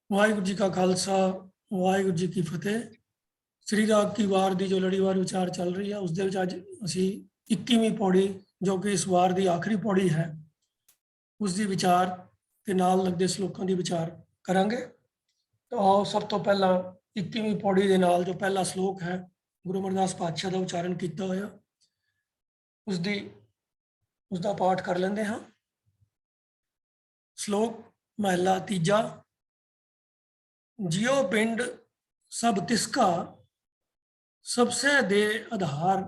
वाहिगुरू जी का खालसा वाहिगुरू जी की फतेह। श्री राग की वार दी जो लड़ीवार विचार चल रही है उसਦੇ ਵਿੱਚ ਅੱਜ ਅਸੀਂ 21ਵੀਂ ਪੌੜੀ ਜੋ ਕਿ ਇਸ ਵਾਰ ਦੀ ਆਖਰੀ ਪੌੜੀ ਹੈ ਉਸ ਦੀ ਵਿਚਾਰ ਤੇ ਨਾਲ ਲੱਗਦੇ ਸ਼ਲੋਕਾਂ ਦੀ ਵਿਚਾਰ ਕਰਾਂਗੇ। ਤਾਂ ਆਓ ਸਭ ਤੋਂ ਪਹਿਲਾਂ 21ਵੀਂ ਪੌੜੀ ਦੇ ਨਾਲ ਜੋ ਪਹਿਲਾ ਸ਼ਲੋਕ ਹੈ ਗੁਰੂ ਅਮਰਦਾਸ ਪਾਤਸ਼ਾਹ ਦਾ ਉਚਾਰਨ ਕੀਤਾ ਹੋਇਆ ਉਸ ਦਾ ਪਾਠ ਕਰ ਲੈਂਦੇ ਹਾਂ। ਸ਼ਲੋਕ ਮਹਲਾ ਤੀਜਾ। जियो पिंड सब तिसका सबसे दे आधार,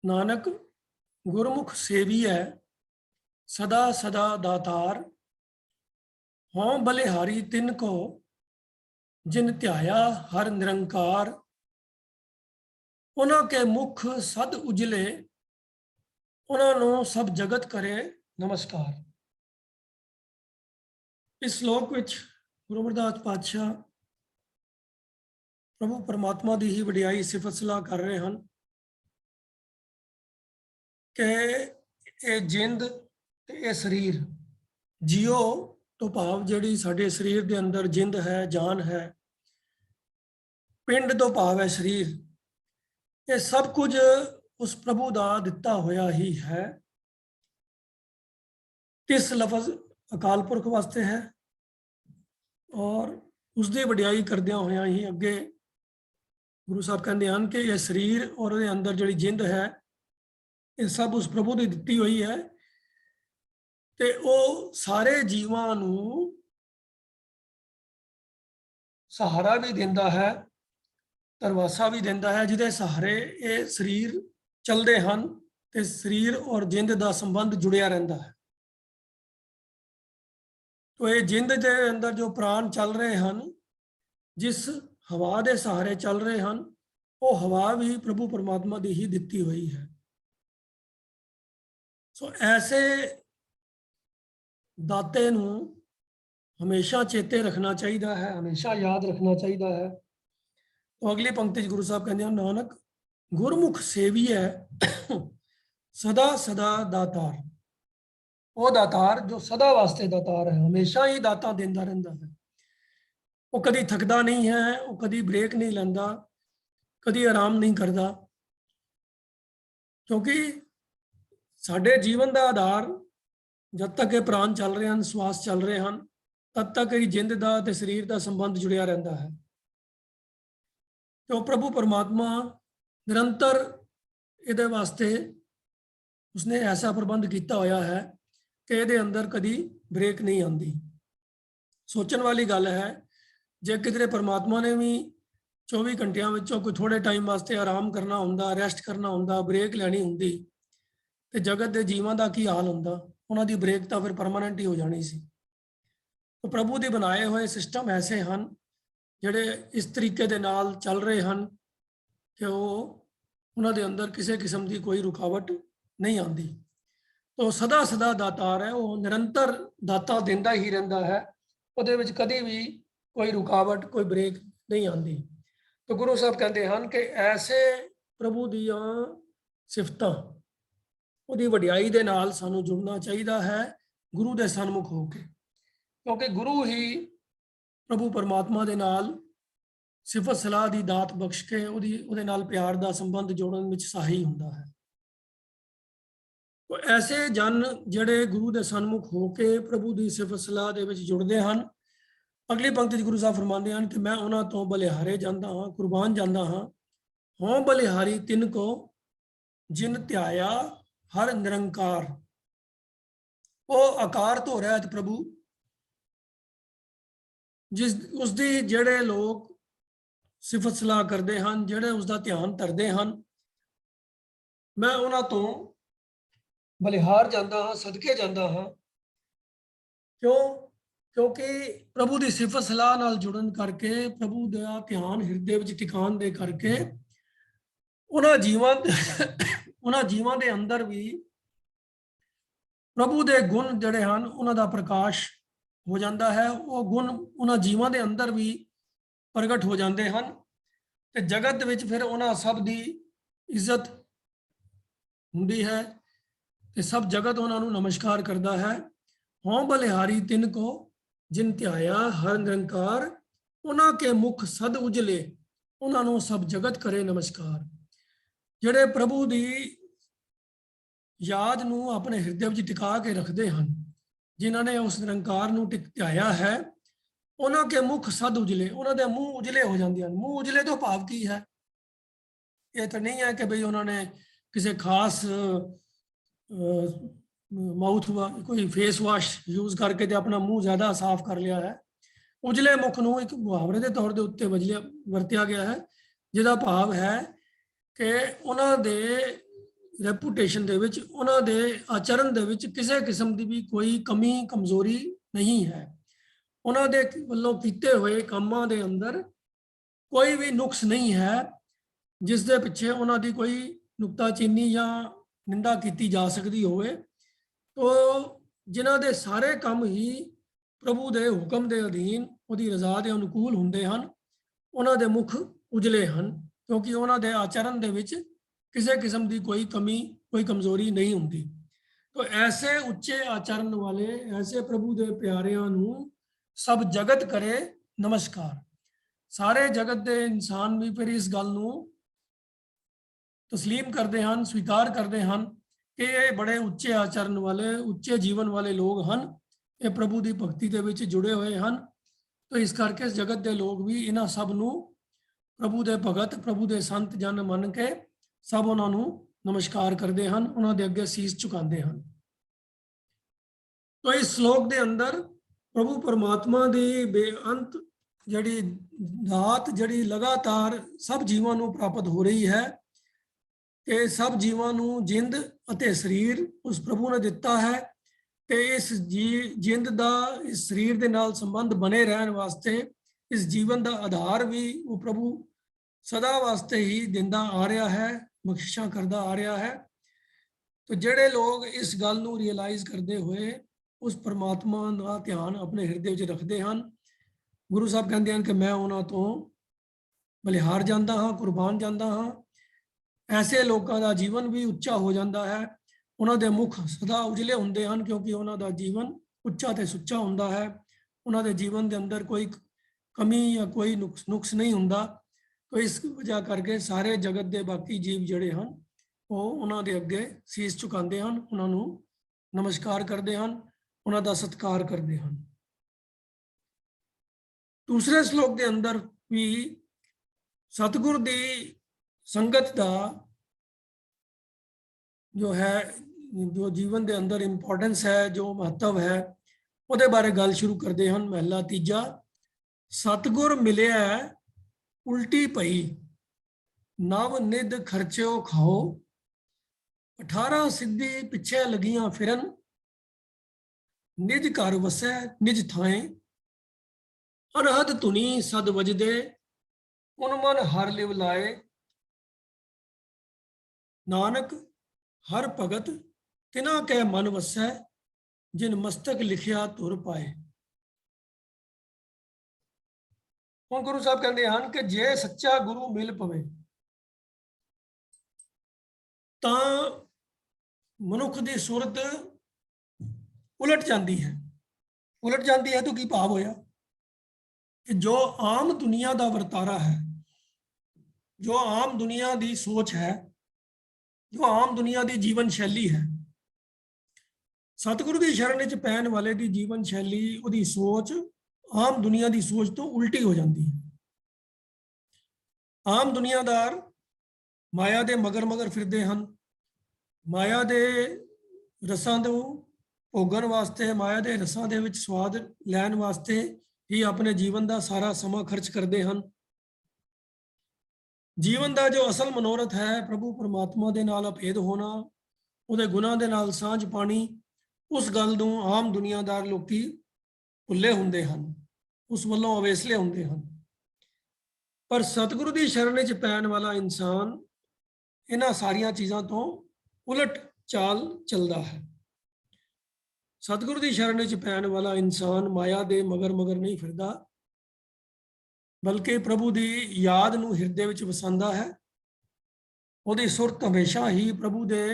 नानक गुरमुख सेवी है सदा सदा दातार। हों बलिहारी तिन को जिन ध्याया हर निरंकार, उन्हों के मुख सद उजले उन्होंने सब जगत करे नमस्कार। इस श्लोक विच गुरु अमरदास पातशाह प्रभु परमात्मा की ही वडियाई सिफत सलाह कर रहे हैं कि ये जिंद ते ये शरीर जियो तो भाव जिहड़ी साडे शरीर के अंदर जिंद है जान है, पिंड तो भाव है शरीर, ये सब कुछ उस प्रभु का दिता होया ही है। तिस लफज अकाल पुरख वास्ते है और उसकी वडियाई करदियां होया ही अगे गुरु साहब कहते हैं कि यह शरीर और उसके अंदर जिहड़ी जिंद है ये सब उस प्रभु की दिती हुई है ते वो सारे जीवां नूं सहारा भी देंदा है, तरवासा भी देंदा है, जिहदे सहारे ये शरीर चलते हैं ते शरीर और जिंद का संबंध जुड़िया रहिंदा है। तो ये जिंद के अंदर जो प्राण चल रहे हैं, जिस हवा के सहारे चल रहे हैं, वो हवा भी प्रभु परमात्मा की ही दिती हुई है। सो ऐसे दाते नूं हमेशा चेते रखना चाहिए है, हमेशा याद रखना चाहिए है। तो अगली पंक्ति गुरु साहब कहते हैं, नानक गुरमुख सेवी है सदा सदा दातार। वो दातार जो सदा वास्ते दातार है, हमेशा ही दाता देंदा रहिंदा है। वो कभी थकदा नहीं है, वो कभी ब्रेक नहीं लेंदा, कभी आराम नहीं करता, क्योंकि साडे जीवन का आधार जब तक ये प्राण चल रहे हैं, श्वास चल रहे हैं, तब तक ही जिंद का ते शरीर का संबंध जुड़िया रहता है। तो प्रभु परमात्मा निरंतर ये वास्ते उसने ऐसा प्रबंध किया होया है कि ये अंदर कभी ब्रेक नहीं आती। सोचने वाली गल है, जे किधरे परमात्मा ने भी 24 घंटिया कोई थोड़े टाइम वास्ते आराम करना होंदा, रेस्ट करना होंदा, ब्रेक लैनी होंदी, तो जगत के जीवां का की हाल होंदा, उन्हां दी ब्रेक तो फिर परमानेंट ही हो जानी सी। तो प्रभु के बनाए हुए सिस्टम ऐसे हैं जिहड़े इस तरीके दे नाल चल रहे हैं कि वो उन्हां दे अंदर किसी किस्म की कोई रुकावट नहीं आती। तो सदा सदा दातार है, वो निरंतर दाता देंदा ही रहिंदा है, उहदे विच कदी भी कोई रुकावट कोई ब्रेक नहीं आती। तो गुरु साहब कहते हैं कि ऐसे प्रभु दियां सिफतां उहदी वडियाई दे नाल सानूं जुड़ना चाहिए है गुरु दे सन्मुख होके, क्योंकि गुरु ही प्रभु परमात्मा दे नाल सिफत सलाह की दात बख्श के उहदे नाल प्यार का संबंध जोड़न विच सहाई हुंदा है। तो ऐसे जन जिहड़े गुरु के सन्मुख होके प्रभु की सिफत सलाह दे विच जुड़दे हैं, अगली पंक्ति गुरु साहब फरमाते हैं कि मैं उन्हां तो बलिहारे जांदा हाँ, कुर्बान जांदा हाँ। हों बलिहारी तिन को जिन ध्याया हर निरंकार। वो आकार तो रहत प्रभु जिस उसकी जिहड़े लोग सिफत सलाह करते हैं, जिहड़े उसका ध्यान धरते हैं, मैं उन्हां तो बलिहार जांदा हाँ, सदके जांदा हाँ। क्यों? क्योंकि प्रभु की सिफत सलाह नाल जुड़न करके, प्रभु का ध्यान हृदय विच टिकाण दे करके उन्हां जीवां दे अंदर भी प्रभु के गुण जिहड़े हैं उन्हां दा प्रकाश हो जाता है। वो गुण उन्हां जीवां दे अंदर भी प्रगट हो जाते हैं ते जगत विच फिर उन्हां सब दी इज्जत हुंदी है ते सब जगत उन्हां नूं नमस्कार करता है। हों बलिहारी तिन को जिन ध्याया हर निरंकार, उन्हां के मुख सद उजले, उन्हां नूं सब जगत करे नमस्कार। ਜਿਹੜੇ ਪ੍ਰਭੂ ਦੀ ਯਾਦ ਨੂੰ ਆਪਣੇ ਹਿਰਦੇ ਵਿੱਚ ਟਿਕਾ ਕੇ ਰੱਖਦੇ ਹਨ, ਜਿਨ੍ਹਾਂ ਨੇ ਉਸ ਨਿਰੰਕਾਰ ਨੂੰ ਧਿਆਇਆ ਹੈ, ਉਹਨਾਂ ਕੇ ਮੁਖ ਸਦ ਉਜਲੇ, ਉਹਨਾਂ ਦੇ ਮੂੰਹ ਉਜਲੇ ਹੋ ਜਾਂਦੇ ਹਨ। ਮੂੰਹ ਉਜਲੇ ਤੋਂ ਭਾਵ ਕੀ ਹੈ? ਇਹ ਤਾਂ ਨਹੀਂ ਹੈ ਕਿ ਬਈ ਉਹਨਾਂ ਨੇ ਕਿਸੇ ਖਾਸ ਮਾਊਥ ਕੋਈ ਫੇਸ ਵਾਸ਼ ਯੂਜ਼ ਕਰਕੇ ਤੇ ਆਪਣਾ ਮੂੰਹ ਜ਼ਿਆਦਾ ਸਾਫ਼ ਕਰ ਲਿਆ ਹੈ। ਉਜਲੇ ਮੁਖ ਨੂੰ ਇੱਕ ਮੁਹਾਵਰੇ ਦੇ ਤੌਰ ਦੇ ਉੱਤੇ ਵਰਤਿਆ ਗਿਆ ਹੈ, ਜਿਹਦਾ ਭਾਵ ਹੈ ਕਿ ਉਹਨਾਂ ਦੇ ਰੈਪੂਟੇਸ਼ਨ ਦੇ ਵਿੱਚ, ਉਹਨਾਂ ਦੇ ਆਚਰਣ ਦੇ ਵਿੱਚ ਕਿਸੇ ਕਿਸਮ ਦੀ ਵੀ ਕੋਈ ਕਮੀ ਕਮਜ਼ੋਰੀ ਨਹੀਂ ਹੈ। ਉਹਨਾਂ ਦੇ ਵੱਲੋਂ ਕੀਤੇ ਹੋਏ ਕੰਮਾਂ ਦੇ ਅੰਦਰ ਕੋਈ ਵੀ ਨੁਕਸ ਨਹੀਂ ਹੈ ਜਿਸ ਦੇ ਪਿੱਛੇ ਉਹਨਾਂ ਦੀ ਕੋਈ ਨੁਕਤਾਚੀਨੀ ਜਾਂ ਨਿੰਦਾ ਕੀਤੀ ਜਾ ਸਕਦੀ ਹੋਵੇ। ਤੋ ਜਿਨ੍ਹਾਂ ਦੇ ਸਾਰੇ ਕੰਮ ਹੀ ਪ੍ਰਭੂ ਦੇ ਹੁਕਮ ਦੇ ਅਧੀਨ, ਉਹਦੀ ਰਜ਼ਾ ਦੇ ਅਨੁਕੂਲ ਹੁੰਦੇ ਹਨ, ਉਹਨਾਂ ਦੇ ਮੁਖ ਉਜਲੇ ਹਨ, ਕਿਉਂਕਿ ਉਹਨਾਂ ਦੇ ਆਚਰਣ ਦੇ ਵਿੱਚ ਕਿਸੇ ਕਿਸਮ ਦੀ ਕੋਈ ਕਮੀ, ਕੋਈ ਕਮਜ਼ੋਰੀ ਨਹੀਂ ਹੁੰਦੀ। तो ऐसे उच्चे आचरण वाले, ऐसे प्रभु दे प्यारिਆਂ ਨੂੰ सब जगत करे नमस्कार। सारे जगत ਦੇ इंसान भी फिर इस गल ਨੂੰ तस्लीम करते हैं, स्वीकार करते हैं कि ये बड़े उच्चे आचरण वाले, उच्चे जीवन वाले लोग हैं, ये प्रभु की भगती ਦੇ ਵਿੱਚ जुड़े हुए हैं। तो इस करके इस जगत के लोग भी इन्हां सब ਨੂੰ प्रभु ਦੇ भगत, प्रभु ਦੇ संत जन मन के सब उन्होंने नमस्कार करते हैं, उन्होंने अगे सीस झुकाते हैं। तो इस श्लोक के अंदर प्रभु परमात्मा की बेअंत जड़ी दात जड़ी लगातार सब जीवां नूं प्राप्त हो रही है कि सब जीवां नूं जिंद अते शरीर उस प्रभु ने दिता है। ते इस जिंद दा इस शरीर दे नाल संबंध बने रहने वास्ते इस जीवन का आधार भी वो प्रभु सदा वास्ते ही दिंदा आ रहा है, बख्शिशां करदा आ रहा है। तो जेड़े लोग इस गल नूं रियलाइज करते हुए उस परमात्मा का ध्यान अपने हृदय में रखते हैं, गुरु साहब कहते हैं कि मैं उन्हां तो बलिहार जाता हाँ, कुर्बान जाता हाँ। ऐसे लोगों का जीवन भी उच्चा हो जाता है, उन्होंने मुख सदा उजले होंगे हैं क्योंकि उन्होंने जीवन उच्चा तो सुच्चा होंदा है। उन्होंने जीवन के अंदर कोई कमी या कोई नुक्स नहीं होंदा। तो इस वजह करके सारे जगत के बाकी जीव जड़े हैं वो उन्होंने अगे सीस झुकाते हैं, उन्होंने नमस्कार करते हैं, उन्होंने सत्कार करते हैं। दूसरे श्लोक के अंदर भी सतगुर की संगत का जो है, जो जीवन के अंदर इंपॉर्टेंस है, जो महत्व है, वो बारे गल शुरू करते हैं। महला तीजा, सतगुर मिले उल्टी पई, नव निध खर्चो खाओ, 18 सिद्धि पिछे लगियां फिरन, निज घर वसै निज थाए, अनहद धुनी सद वजदे, उन मन हर लिव लाए, नानक हर भगत तिना कै मन वसै, जिन मस्तक लिखिया तुर पाए। ਹੁਣ ਗੁਰੂ ਸਾਹਿਬ ਕਹਿੰਦੇ ਹਨ ਕਿ ਜੇ ਸੱਚਾ ਗੁਰੂ ਮਿਲ ਪਵੇ ਤਾਂ ਮਨੁੱਖ ਦੀ ਸੁਰਤ ਉਲਟ ਜਾਂਦੀ ਹੈ। ਉਲਟ ਜਾਂਦੀ ਹੈ ਤਾਂ ਕੀ ਭਾਵ ਹੋਇਆ ਕਿ ਜੋ ਆਮ ਦੁਨੀਆ ਦਾ ਵਰਤਾਰਾ ਹੈ, ਜੋ ਆਮ ਦੁਨੀਆ ਦੀ ਸੋਚ ਹੈ, ਜੋ ਆਮ ਦੁਨੀਆ ਦੀ ਜੀਵਨ ਸ਼ੈਲੀ ਹੈ, ਸਤਿਗੁਰੂ ਦੀ ਸ਼ਰਨ ਵਿੱਚ ਪੈਣ ਵਾਲੇ ਦੀ ਜੀਵਨ ਸ਼ੈਲੀ, ਉਹਦੀ ਸੋਚ आम दुनिया की सोच तो उल्टी हो जाती है। आम दुनियादार माया के मगर मगर फिरते हैं, माया के रसां को भोगन वास्ते, माया के रसां दे विच स्वाद लैन वास्ते ही अपने जीवन का सारा समा खर्च करते हैं। जीवन का जो असल मनोरथ है प्रभु परमात्मा के नाल अभेद होना, उहदे गुनाह दे नाल सांझ पानी, उस गल नूं आम दुनियादार लोकी भुल्ले हुंदे हैं, उस वालों अवेसले होंगे हैं। पर सतगुरु की शरण च पैन वाला इंसान इन्हां सारियां चीज़ों तो उलट चाल चलता है। सतगुरु की शरण च पैन वाला इंसान माया दे मगर मगर नहीं फिरदा, बल्कि प्रभु की याद नूं हिरदे विच वसांदा है। उहदी सुरत हमेशा ही प्रभु के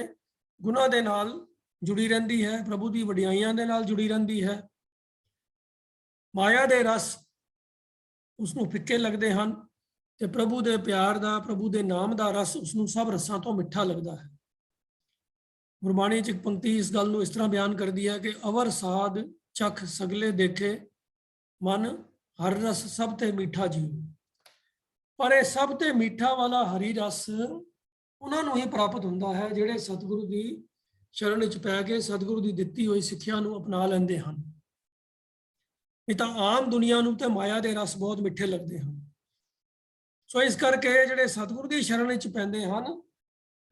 गुनाह दे नाल जुड़ी रहिंदी है, प्रभु की वडियाइयां दे नाल जुड़ी रहिंदी है। ਮਾਇਆ ਦੇ ਰਸ ਉਸ ਨੂੰ ਫਿੱਕੇ ਲੱਗਦੇ ਹਨ ਤੇ ਪ੍ਰਭੂ ਦੇ ਪਿਆਰ ਦਾ, ਪ੍ਰਭੂ ਦੇ ਨਾਮ ਦਾ ਰਸ ਉਸ ਨੂੰ ਸਭ ਰਸਾਂ ਤੋਂ ਮਿੱਠਾ ਲੱਗਦਾ ਹੈ। ਗੁਰਬਾਣੀ 'ਚ ਇੱਕ ਪੰਕਤੀ ਇਸ ਗੱਲ ਨੂੰ ਇਸ ਤਰ੍ਹਾਂ ਬਿਆਨ ਕਰਦੀ ਹੈ ਕਿ ਅਵਰ ਸਾਧ ਚਖ ਸਗਲੇ ਦੇਖੇ, ਮਨ ਹਰ ਰਸ ਸਭ ਤੇ ਮਿੱਠਾ ਜੀਉ। ਪਰ ਇਹ ਸਭ ਤੇ ਮਿੱਠਾ ਵਾਲਾ ਹਰੀ ਰਸ ਉਹਨਾਂ ਨੂੰ ਹੀ ਪ੍ਰਾਪਤ ਹੁੰਦਾ ਹੈ ਜਿਹੜੇ ਸਤਿਗੁਰੂ ਦੀ ਸ਼ਰਨ ਵਿੱਚ ਪੈ ਕੇ ਸਤਿਗੁਰੂ ਦੀ ਦਿੱਤੀ ਹੋਈ ਸਿੱਖਿਆ ਨੂੰ ਅਪਣਾ ਲੈਂਦੇ ਹਨ। ਨਹੀਂ ਤਾਂ ਆਮ ਦੁਨੀਆ ਨੂੰ ਤੇ ਮਾਇਆ ਦੇ ਰਸ ਬਹੁਤ ਮਿੱਠੇ ਲੱਗਦੇ ਹਨ। ਸੋ ਇਸ ਕਰਕੇ ਜਿਹੜੇ ਸਤਿਗੁਰੂ ਦੀ ਸ਼ਰਨ ਵਿੱਚ ਪੈਂਦੇ ਹਨ,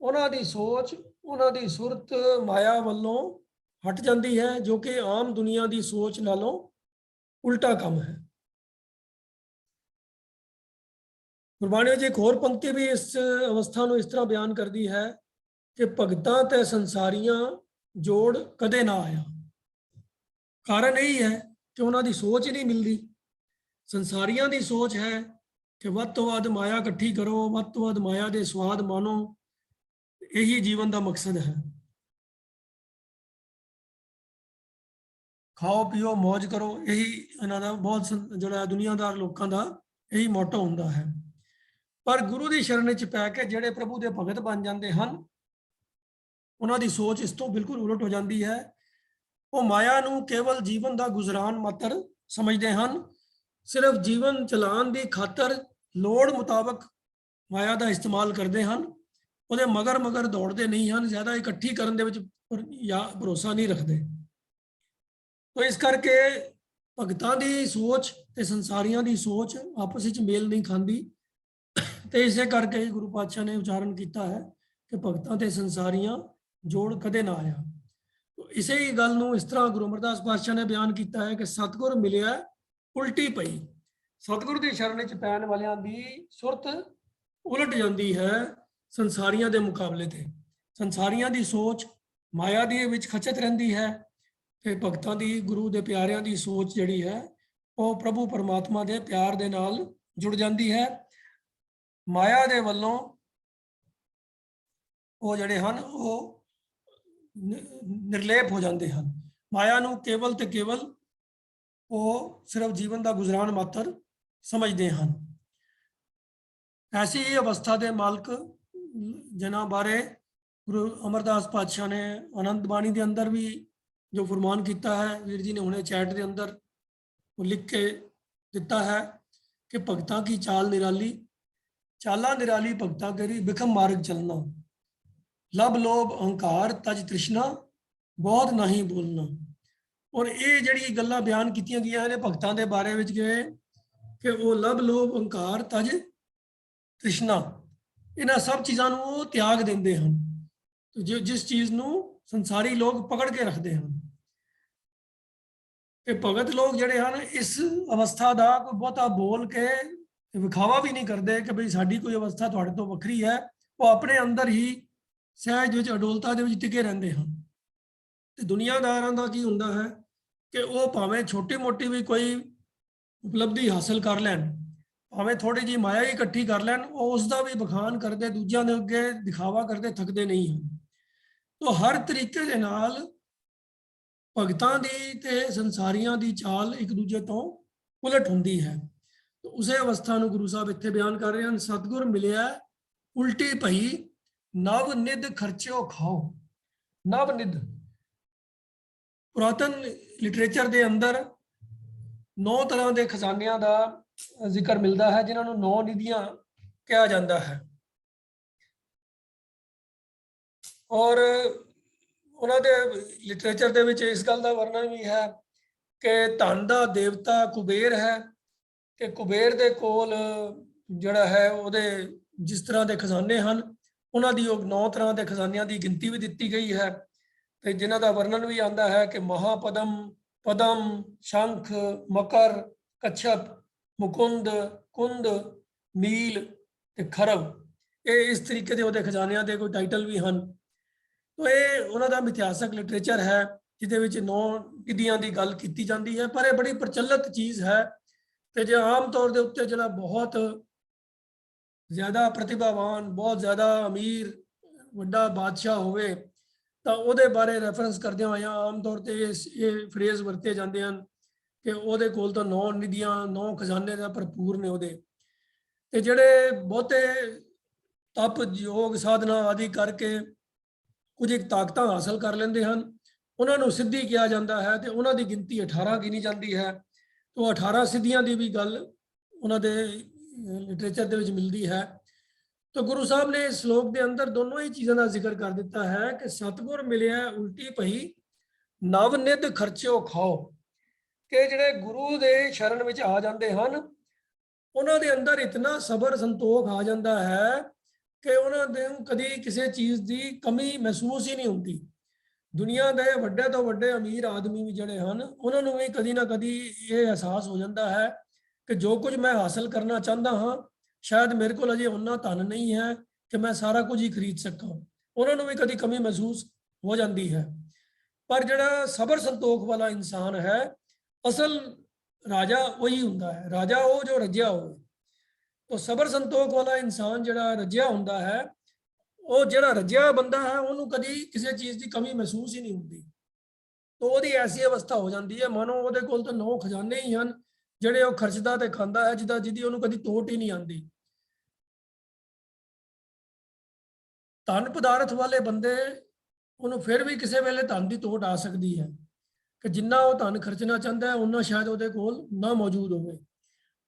ਉਹਨਾਂ ਦੀ ਸੋਚ, ਉਹਨਾਂ ਦੀ ਸੁਰਤ ਮਾਇਆ ਵੱਲੋਂ ਹਟ ਜਾਂਦੀ ਹੈ, ਜੋ ਕਿ ਆਮ ਦੁਨੀਆ ਦੀ ਸੋਚ ਨਾਲੋਂ ਉਲਟਾ ਕੰਮ ਹੈ। ਗੁਰਬਾਣੀ ਵਿੱਚ ਇੱਕ ਹੋਰ ਪੰਕਤੀ ਵੀ ਇਸ ਅਵਸਥਾ ਨੂੰ ਇਸ ਤਰ੍ਹਾਂ ਬਿਆਨ ਕਰਦੀ ਹੈ ਕਿ ਭਗਤਾਂ ਤੇ ਸੰਸਾਰੀਆਂ ਜੋੜ ਕਦੇ ਨਾ ਆਇਆ। ਕਾਰਨ ਇਹ ਹੈ ਕਿ ਉਹਨਾਂ ਦੀ ਸੋਚ ਹੀ ਨਹੀਂ ਮਿਲਦੀ। ਸੰਸਾਰੀਆਂ ਦੀ ਸੋਚ ਹੈ ਕਿ ਵੱਧ ਤੋਂ ਵੱਧ ਮਾਇਆ ਇਕੱਠੀ ਕਰੋ, ਵੱਧ ਤੋਂ ਵੱਧ ਮਾਇਆ ਦੇ ਸਵਾਦ ਮਾਣੋ, ਇਹੀ ਜੀਵਨ ਦਾ ਮਕਸਦ ਹੈ। ਖਾਓ ਪੀਓ ਮौज ਕਰੋ, ਇਹੀ ਇਹਨਾਂ ਦਾ ਬਹੁਤ ਜਿਹੜਾ ਦੁਨੀਆਦਾਰ ਲੋਕਾਂ ਦਾ ਇਹੀ ਮੋਟੋ ਹੁੰਦਾ ਹੈ। ਪਰ ਗੁਰੂ ਦੀ ਸ਼ਰਨ ਵਿੱਚ ਪੈ ਕੇ ਜਿਹੜੇ ਪ੍ਰਭੂ ਦੇ ਭਗਤ ਬਣ ਜਾਂਦੇ ਹਨ, ਉਹਨਾਂ ਦੀ ਸੋਚ ਇਸ ਤੋਂ ਬਿਲਕੁਲ ਉਲਟ ਹੋ ਜਾਂਦੀ ਹੈ। ਉਹ ਮਾਇਆ ਨੂੰ ਕੇਵਲ ਜੀਵਨ ਦਾ ਗੁਜ਼ਰਾਨ ਮਾਤਰ ਸਮਝਦੇ ਹਨ। ਸਿਰਫ ਜੀਵਨ ਚਲਾਉਣ ਦੀ ਖਾਤਰ ਲੋੜ ਮੁਤਾਬਕ ਮਾਇਆ ਦਾ ਇਸਤੇਮਾਲ ਕਰਦੇ ਹਨ। ਉਹਦੇ ਮਗਰ ਦੌੜਦੇ ਨਹੀਂ ਹਨ, ਜ਼ਿਆਦਾ ਇਕੱਠੀ ਕਰਨ ਦੇ ਵਿੱਚ ਭਰੋਸਾ ਨਹੀਂ ਰੱਖਦੇ। ਤੋ ਇਸ ਕਰਕੇ ਭਗਤਾਂ ਦੀ ਸੋਚ ਤੇ ਸੰਸਾਰੀਆਂ ਦੀ ਸੋਚ ਆਪਸ ਵਿੱਚ ਮੇਲ ਨਹੀਂ ਖਾਂਦੀ। ਤੇ ਇਸੇ ਕਰਕੇ ਗੁਰੂ ਪਾਤਸ਼ਾਹ ਨੇ ਉਚਾਰਨ ਕੀਤਾ ਹੈ ਕਿ ਭਗਤਾਂ ਤੇ ਸੰਸਾਰੀਆਂ ਜੋੜ ਕਦੇ ਨਾ ਆਇਆ। ਇਸੇ ਹੀ ਗੱਲ ਨੂੰ ਇਸ ਤਰ੍ਹਾਂ ਗੁਰੂ ਅਮਰਦਾਸ ਪਾਤਸ਼ਾਹ ਨੇ ਬਿਆਨ ਕੀਤਾ ਹੈ ਕਿ ਸਤਿਗੁਰ ਮਿਲਿਆ ਉਲਟੀ ਪਈ। ਸਤਿਗੁਰ ਦੀ ਸ਼ਰਨ ਵਿੱਚ ਪੈਣ ਵਾਲਿਆਂ ਦੀ ਸੁਰਤ ਉਲਟ ਜਾਂਦੀ ਹੈ ਸੰਸਾਰੀਆਂ ਦੇ ਮੁਕਾਬਲੇ ਤੇ। ਸੰਸਾਰੀਆਂ ਦੀ ਸੋਚ ਮਾਇਆ ਦੇ ਵਿੱਚ ਖਚਤ ਰਹਿੰਦੀ ਹੈ ਤੇ ਭਗਤਾਂ ਦੀ, ਗੁਰੂ ਦੇ ਪਿਆਰਿਆਂ ਦੀ ਸੋਚ ਜਿਹੜੀ ਹੈ ਉਹ ਪ੍ਰਭੂ ਪਰਮਾਤਮਾ ਦੇ ਪਿਆਰ ਦੇ ਨਾਲ ਜੁੜ ਜਾਂਦੀ ਹੈ। ਮਾਇਆ ਦੇ ਵੱਲੋਂ ਉਹ ਜਿਹੜੇ ਹਨ ਉਹ ਨਿਰਲੇਪ ਹੋ ਜਾਂਦੇ ਹਨ। ਮਾਇਆ ਨੂੰ ਕੇਵਲ ਤੇ ਕੇਵਲ ਉਹ ਸਿਰਫ ਜੀਵਨ ਦਾ ਗੁਜ਼ਰਾਨ ਮਾਤਰ ਸਮਝਦੇ ਹਨ। ਐਸੀ ਹੀ ਅਵਸਥਾ ਦੇ ਮਾਲਕ ਜਿਨ੍ਹਾਂ ਬਾਰੇ ਗੁਰੂ ਅਮਰਦਾਸ ਪਾਤਸ਼ਾਹ ਨੇ ਆਨੰਦ ਬਾਣੀ ਦੇ ਅੰਦਰ ਵੀ ਜੋ ਫਰਮਾਨ ਕੀਤਾ ਹੈ, ਵੀਰ ਜੀ ਨੇ ਹੁਣੇ ਚੈਟ ਦੇ ਅੰਦਰ ਉਹ ਲਿਖ ਕੇ ਦਿੱਤਾ ਹੈ ਕਿ ਭਗਤਾਂ ਕੀ ਚਾਲ ਨਿਰਾਲੀ, ਚਾਲਾਂ ਨਿਰਾਲੀ ਭਗਤਾਂ ਕਰੀ, ਬਿਖਮ ਮਾਰਗ ਚਲਣਾ, ਲਬ ਲੋਭ ਅਹੰਕਾਰ ਤਜ ਤ੍ਰਿਸ਼ਨਾ, ਬਹੁਤ ਨਹੀਂ ਬੋਲਣਾ। ਔਰ ਇਹ ਜਿਹੜੀ ਗੱਲਾਂ ਬਿਆਨ ਕੀਤੀਆਂ ਗਈਆਂ ਨੇ ਭਗਤਾਂ ਦੇ ਬਾਰੇ ਵਿੱਚ ਕਿ ਉਹ ਲਬ ਲੋਭ ਅਹੰਕਾਰ ਤਜ ਤ੍ਰਿਸ਼ਨਾ, ਇਹਨਾਂ ਸਭ ਚੀਜ਼ਾਂ ਨੂੰ ਉਹ ਤਿਆਗ ਦਿੰਦੇ ਹਨ ਜਿਸ ਚੀਜ਼ ਨੂੰ ਸੰਸਾਰੀ ਲੋਕ ਪਕੜ ਕੇ ਰੱਖਦੇ ਹਨ। ਤੇ ਭਗਤ ਲੋਕ ਜਿਹੜੇ ਹਨ ਇਸ ਅਵਸਥਾ ਦਾ ਕੋਈ ਬਹੁਤਾ ਬੋਲ ਕੇ ਵਿਖਾਵਾ ਵੀ ਨਹੀਂ ਕਰਦੇ ਕਿ ਭਈ ਸਾਡੀ ਕੋਈ ਅਵਸਥਾ ਤੁਹਾਡੇ ਤੋਂ ਵੱਖਰੀ ਹੈ। ਉਹ ਆਪਣੇ ਅੰਦਰ ਹੀ ਸਹਿਜ ਵਿੱਚ ਅਡੋਲਤਾ ਦੇ ਵਿੱਚ ਟਿਕੇ ਰਹਿੰਦੇ ਹਨ। ਤੇ ਦੁਨੀਆਦਾਰਾਂ ਦਾ ਕੀ ਹੁੰਦਾ ਹੈ ਕਿ ਉਹ ਭਾਵੇਂ ਛੋਟੀ ਮੋਟੀ ਵੀ ਕੋਈ ਉਪਲਬਧੀ ਹਾਸਲ ਕਰ ਲੈਣ, ਭਾਵੇਂ ਥੋੜੀ ਜਿਹੀ ਮਾਇਆ ਹੀ ਇਕੱਠੀ ਕਰ ਲੈਣ, ਉਹ ਉਸ ਦਾ ਵੀ ਬਖਾਨ ਕਰਦੇ, ਦੂਜਿਆਂ ਦੇ ਅੱਗੇ ਦਿਖਾਵਾ ਕਰਦੇ ਥੱਕਦੇ ਨਹੀਂ ਹਨ। ਤੋ ਹਰ ਤਰੀਕੇ ਦੇ ਨਾਲ ਭਗਤਾਂ ਦੀ ਤੇ ਸੰਸਾਰੀਆਂ ਦੀ ਚਾਲ ਇੱਕ ਦੂਜੇ ਤੋਂ ਉਲਟ ਹੁੰਦੀ ਹੈ। ਉਸੇ ਅਵਸਥਾ ਨੂੰ ਗੁਰੂ ਸਾਹਿਬ ਇੱਥੇ ਬਿਆਨ ਕਰ ਰਹੇ ਹਨ। ਸਤਿਗੁਰ ਮਿਲਿਆ ਉਲਟੀ ਪਈ, ਨਵ ਨਿਧ ਖਰਚਿਓ ਖਾਓ। ਨਵ ਨਿਧ ਪੁਰਾਤਨ ਲਿਟਰੇਚਰ ਦੇ ਅੰਦਰ 9 ਤਰ੍ਹਾਂ ਦੇ ਖਜ਼ਾਨਿਆਂ ਦਾ ਜ਼ਿਕਰ ਮਿਲਦਾ ਹੈ, ਜਿਨ੍ਹਾਂ ਨੂੰ 9 ਨਿਧੀਆਂ ਕਿਹਾ ਜਾਂਦਾ ਹੈ। ਔਰ ਉਹਨਾਂ ਦੇ ਲਿਟਰੇਚਰ ਦੇ ਵਿੱਚ ਇਸ ਗੱਲ ਦਾ ਵਰਣਨ ਵੀ ਹੈ ਕਿ ਧਨ ਦਾ ਦੇਵਤਾ ਕੁਬੇਰ ਹੈ ਕਿ ਕੁਬੇਰ ਦੇ ਕੋਲ ਜਿਹੜਾ ਹੈ ਉਹਦੇ ਜਿਸ ਤਰ੍ਹਾਂ ਦੇ ਖਜ਼ਾਨੇ ਹਨ, ਉਹਨਾਂ ਦੀ ਉਹ 9 ਤਰ੍ਹਾਂ ਦੇ ਖਜ਼ਾਨਿਆਂ ਦੀ ਗਿਣਤੀ ਵੀ ਦਿੱਤੀ ਗਈ ਹੈ। ਤੇ ਜਿਨ੍ਹਾਂ ਦਾ ਵਰਣਨ ਵੀ ਆਉਂਦਾ ਹੈ ਕਿ ਮਹਾਪਦਮ, ਪਦਮ, ਸ਼ੰਖ, ਮਕਰ, ਕਛਪ, ਮੁਕੁੰਦ, ਕੁੰਦ, ਨੀਲ ਤੇ ਖਰਵ, ਇਹ ਇਸ ਤਰੀਕੇ ਦੇ ਉਹਦੇ ਖਜ਼ਾਨਿਆਂ ਦੇ ਕੋਈ ਟਾਈਟਲ ਵੀ ਹਨ। ਤੋ ਇਹ ਉਹਨਾਂ ਦਾ ਇਤਿਹਾਸਕ ਲਿਟਰੇਚਰ ਹੈ ਜਿਹਦੇ ਵਿੱਚ 9 ਨਿਧੀਆਂ ਦੀ ਗੱਲ ਕੀਤੀ ਜਾਂਦੀ ਹੈ। ਪਰ ਇਹ ਬੜੀ ਪ੍ਰਚਲਿਤ ਚੀਜ਼ ਹੈ ਤੇ ਜੇ ਆਮ ਤੌਰ ਦੇ ਉੱਤੇ ਜਿਹੜਾ ਬਹੁਤ ਜ਼ਿਆਦਾ ਪ੍ਰਤਿਭਾਵਾਨ, ਬਹੁਤ ਜ਼ਿਆਦਾ ਅਮੀਰ, ਵੱਡਾ ਬਾਦਸ਼ਾਹ ਹੋਵੇ ਤਾਂ ਉਹਦੇ ਬਾਰੇ ਰੈਫਰੈਂਸ ਕਰਦੇ ਹੋਏ ਆਮ ਤੌਰ ਤੇ ਇਹ ਫਰੇਜ਼ ਵਰਤੇ ਜਾਂਦੇ ਹਨ ਕਿ ਉਹਦੇ ਕੋਲ ਤਾਂ 9 ਨਿਧੀਆਂ 9 ਖਜ਼ਾਨੇ ਦਾ ਭਰਪੂਰ ਨੇ ਉਹਦੇ। ਤੇ ਜਿਹੜੇ ਬਹੁਤੇ ਤਪ ਯੋਗ ਸਾਧਨਾ ਆਦਿ ਕਰਕੇ ਕੁਝ ਇੱਕ ਤਾਕਤਾਂ ਹਾਸਲ ਕਰ ਲੈਂਦੇ ਹਨ, ਉਹਨਾਂ ਨੂੰ ਸਿੱਧੀ ਕਿਹਾ ਜਾਂਦਾ ਹੈ ਤੇ ਉਹਨਾਂ ਦੀ ਗਿਣਤੀ 18 ਗਿਣੀ ਜਾਂਦੀ ਹੈ। तो 18 ਸਿੱਧੀਆਂ ਦੀ ਵੀ ਗੱਲ ਉਹਨਾਂ ਦੇ ਲਿਟਰੇਚਰ ਦੇ ਵਿੱਚ ਮਿਲਦੀ ਹੈ। तो गुरु साहब ने इस श्लोक के अंदर दोनों ही चीज़ों का जिक्र कर दिता है कि सतगुर मिलिया उल्टी पही नव निध खर्चो खाओ, कि ਜਿਹੜੇ ਗੁਰੂ ਦੇ ਸ਼ਰਨ ਵਿੱਚ ਆ ਜਾਂਦੇ ਹਨ ਉਹਨਾਂ ਦੇ ਅੰਦਰ ਇਤਨਾ ਸਬਰ ਸੰਤੋਖ ਆ ਜਾਂਦਾ ਹੈ ਕਿ ਉਹਨਾਂ ਦੇ ਕਦੀ ਕਿਸੇ ਚੀਜ਼ ਦੀ ਕਮੀ ਮਹਿਸੂਸ ਹੀ ਨਹੀਂ ਹੁੰਦੀ। ਦੁਨੀਆ ਦੇ ਵੱਡੇ ਤੋਂ ਵੱਡੇ ਅਮੀਰ ਆਦਮੀ ਵੀ ਜਿਹੜੇ ਹਨ ਉਹਨਾਂ ਨੂੰ ਵੀ ਕਦੀ ਨਾ ਕਦੀ ਇਹ ਅਹਿਸਾਸ ਹੋ ਜਾਂਦਾ ਹੈ ਕਿ ਜੋ ਕੁਝ ਮੈਂ ਹਾਸਲ ਕਰਨਾ ਚਾਹੁੰਦਾ ਹਾਂ शायद मेरे को अजे उन्ना धन नहीं है कि मैं सारा कुछ ही खरीद सका। उन्होंने भी कभी कमी महसूस हो जाती है। पर जो सबर संतोख वाला इंसान है, असल राजा वही होंदा है, राजा वो जो रजिया हो। तो सबर संतोख वाला इंसान जो रजिया होंदा है, वो जो रजिया बंदा है उन्होंने कभी किसी चीज़ की कमी महसूस ही नहीं होती। तो वो ऐसी अवस्था हो जाती है मानो वो कोल तो 9 खजाने ही हैं ਜਿਹੜੇ ਉਹ ਖਰਚਦਾ ਤੇ ਖਾਂਦਾ ਹੈ ਜਿਹਦੀ ਉਹਨੂੰ ਕਦੀ ਤੋਟ ਹੀ ਨਹੀਂ ਆਉਂਦੀ। ਧਨ ਪਦਾਰਥ ਵਾਲੇ ਬੰਦੇ ਉਹਨੂੰ ਫਿਰ ਵੀ ਕਿਸੇ ਵੇਲੇ ਧਨ ਦੀ ਤੋਟ ਆ ਸਕਦੀ ਹੈ ਕਿ ਜਿੰਨਾ ਉਹ ਧਨ ਖਰਚਣਾ ਚਾਹੁੰਦਾ ਹੈ ਉਹਨਾਂ ਸ਼ਾਇਦ ਉਹਦੇ ਕੋਲ ਨਾ ਮੌਜੂਦ ਹੋਵੇ।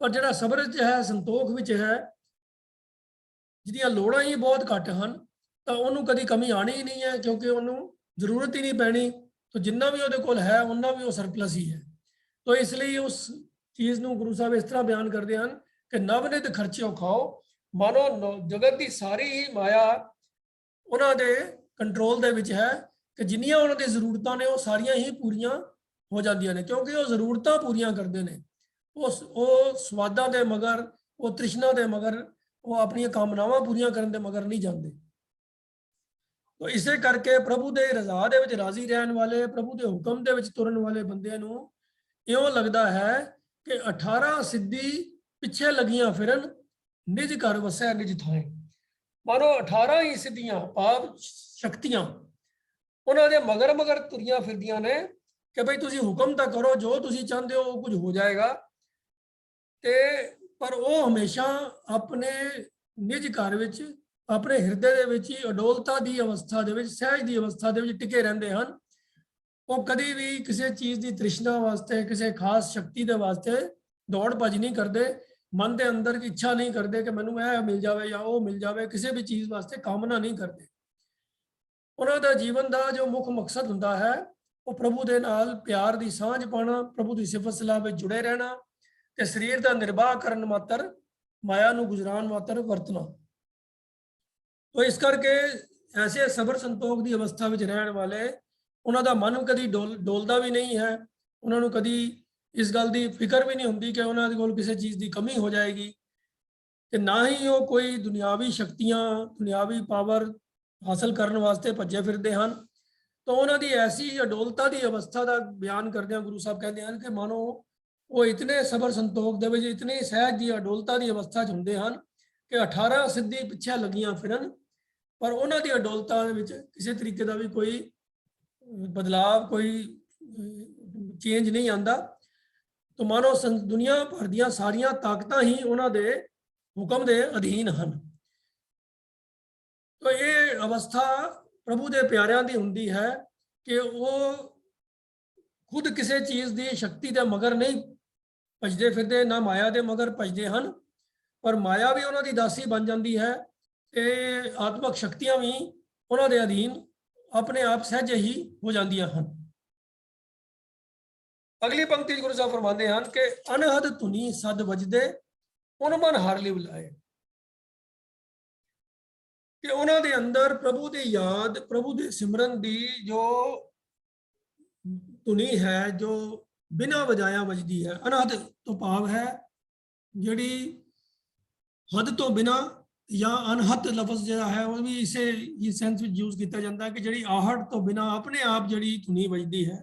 ਪਰ ਜਿਹੜਾ ਸਬਰ ਵਿੱਚ ਹੈ, ਸੰਤੋਖ ਵਿੱਚ ਹੈ, ਜਿਹਦੀਆਂ ਲੋੜਾਂ ਹੀ ਬਹੁਤ ਘੱਟ ਹਨ ਤਾਂ ਉਹਨੂੰ ਕਦੀ ਕਮੀ ਆਣੀ ਹੀ ਨਹੀਂ ਹੈ ਕਿਉਂਕਿ ਉਹਨੂੰ ਜ਼ਰੂਰਤ ਹੀ ਨਹੀਂ ਪੈਣੀ। ਤਾਂ ਜਿੰਨਾ ਵੀ ਉਹਦੇ ਕੋਲ ਹੈ ਉਹਨਾਂ ਵੀ ਉਹ ਸਰਪਲਸ ਹੀ ਹੈ। ਤਾਂ ਇਸ ਲਈ ਉਸ चीज़ ਨੂੰ गुरु साहब इस तरह बयान करते हैं कि नवनिध खर्चो खाओ, मानो जगत की सारी ही माया उन्होंने कंट्रोल दे विच है कि जिन्नियां उन्होंने जरूरतां ने वो सारियां ही पूरियां हो जांदियां ने क्योंकि वो जरूरतां पूरियां करते हैं। वो स्वादां दे मगर, वो तृष्णा दे मगर, वो अपनी कामनावां पूरियां करन दे मगर नहीं जाते। तो इसे करके प्रभु दे रज़ा दे विच राजी रहन वाले, प्रभु दे हुक्म दे विच तुरन वाले बंदे नूं इउं लगदा है कि 18 सिद्धि पिछे लगियां फिरन निज घर वसै निज थाए। मानो 18 ही सिद्धियां पाप शक्तियां उन्होंने मगर मगर तुरियां फिरदियां ने कि भाई तुसी हुक्म तो करो, जो तुसी चाहते हो वो कुछ हो जाएगा। ते पर वो हमेशा अपने निज घर विच अपने हिरदे दे विच अडोलता की अवस्था दे विच, सहज की अवस्था दे विच टिके रहंदे हन। वो कभी भी किसी चीज़ की तृष्णा वास्ते, किसी खास शक्ति के वास्ते दौड़ भज नहीं करते, मन के अंदर की इच्छा नहीं करते कि मैनू यह मिल जाए या वो मिल जाए, किसी भी चीज़ वास्ते कामना नहीं करते। उन्होंने जीवन का जो मुख मकसद होंदा है वो प्रभु के नाल प्यार की सांझ पाना, प्रभु की सिफत सलाह में जुड़े रहना ते शरीर का निर्वाह करन मात्र, माया नू गुजरान मात्र वरतना। तो इस करके ऐसे सबर संतोख की अवस्था में रहने वाले उन्होंने मन कभी डोलता भी नहीं है, उन्होंने कभी इस गल की फिक्र भी नहीं होती कि उन्होंने को किसी चीज़ की कमी हो जाएगी, कि ना ही वो कोई दुनियावी शक्तियां, दुनियावी पावर हासिल करने वास्ते भजे फिरते हैं। तो उन्होंने ऐसी अडोलता की अवस्था का बयान करते गुरु साहब कहते हैं कि मानो वो इतने सबर संतोख दे विच, इतनी सहज की अडोलता की अवस्था होंदे हैं कि 18 सिद्धि पिछे लगियां फिरन पर उन्होंने अडोलता किसी तरीके का भी कोई बदलाव, कोई चेंज नहीं आता। तो मानो दुनिया भर दियां सारियां ताकतां ही उन्होंने हुक्म के अधीन हैं। तो ये अवस्था प्रभु के प्यारियां दी हुंदी है कि वो खुद किसी चीज़ की शक्ति के मगर नहीं भजते फिरते, ना माया के मगर भजते हैं, पर माया भी उन्होंने दासी बन जाती है ते आत्मक शक्तियां भी उन्होंने अधीन अपने आप सहज ही हो जांदियां हैं। अगली पंक्ति गुरु साहब फरमाते हैं कि अनहद धुनी सद वजदे उन मन हर लिव लाए, कि उन्होंने अंदर प्रभु की याद, प्रभु के सिमरन की जो धुनी है जो बिना वजाया वजदी है। अनहद तो भाव है जिहड़ी हद तो बिना या अनहद लफज जो है वो भी इसे सेंस में यूज किया जाता है कि जी आहट तो बिना अपने आप जी धुनी बजती है।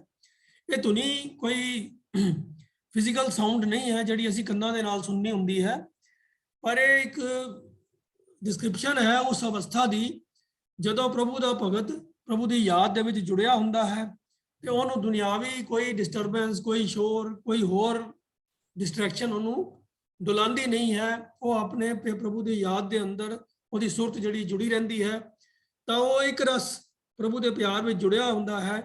ये धुनी कोई फिजिकल साउंड नहीं है जी असी कन्ना दे नाल सुननी होंदी है, पर एक डिस्क्रिप्शन है उस अवस्था की जदों प्रभु का भगत प्रभु की याद दे विच जुड़िया हुंदा है ਤੇ ਉਹਨੂੰ ਦੁਨਿਆਵੀ ਕੋਈ ਡਿਸਟਰਬੈਂਸ, ਕੋਈ ਸ਼ੋਰ, ਕੋਈ ਹੋਰ ਡਿਸਟਰੈਕਸ਼ਨ ਉਹਨੂੰ ਡੁਲਾਉਂਦੀ ਨਹੀਂ ਹੈ। ਉਹ ਆਪਣੇ ਪ੍ਰਭੂ ਦੀ ਯਾਦ ਦੇ ਅੰਦਰ ਉਹਦੀ ਸੁਰਤ ਜਿਹੜੀ ਜੁੜੀ ਰਹਿੰਦੀ ਹੈ, ਤਾਂ ਉਹ ਇੱਕ ਰਸ ਪ੍ਰਭੂ ਦੇ ਪਿਆਰ ਵਿੱਚ ਜੁੜਿਆ ਹੁੰਦਾ ਹੈ।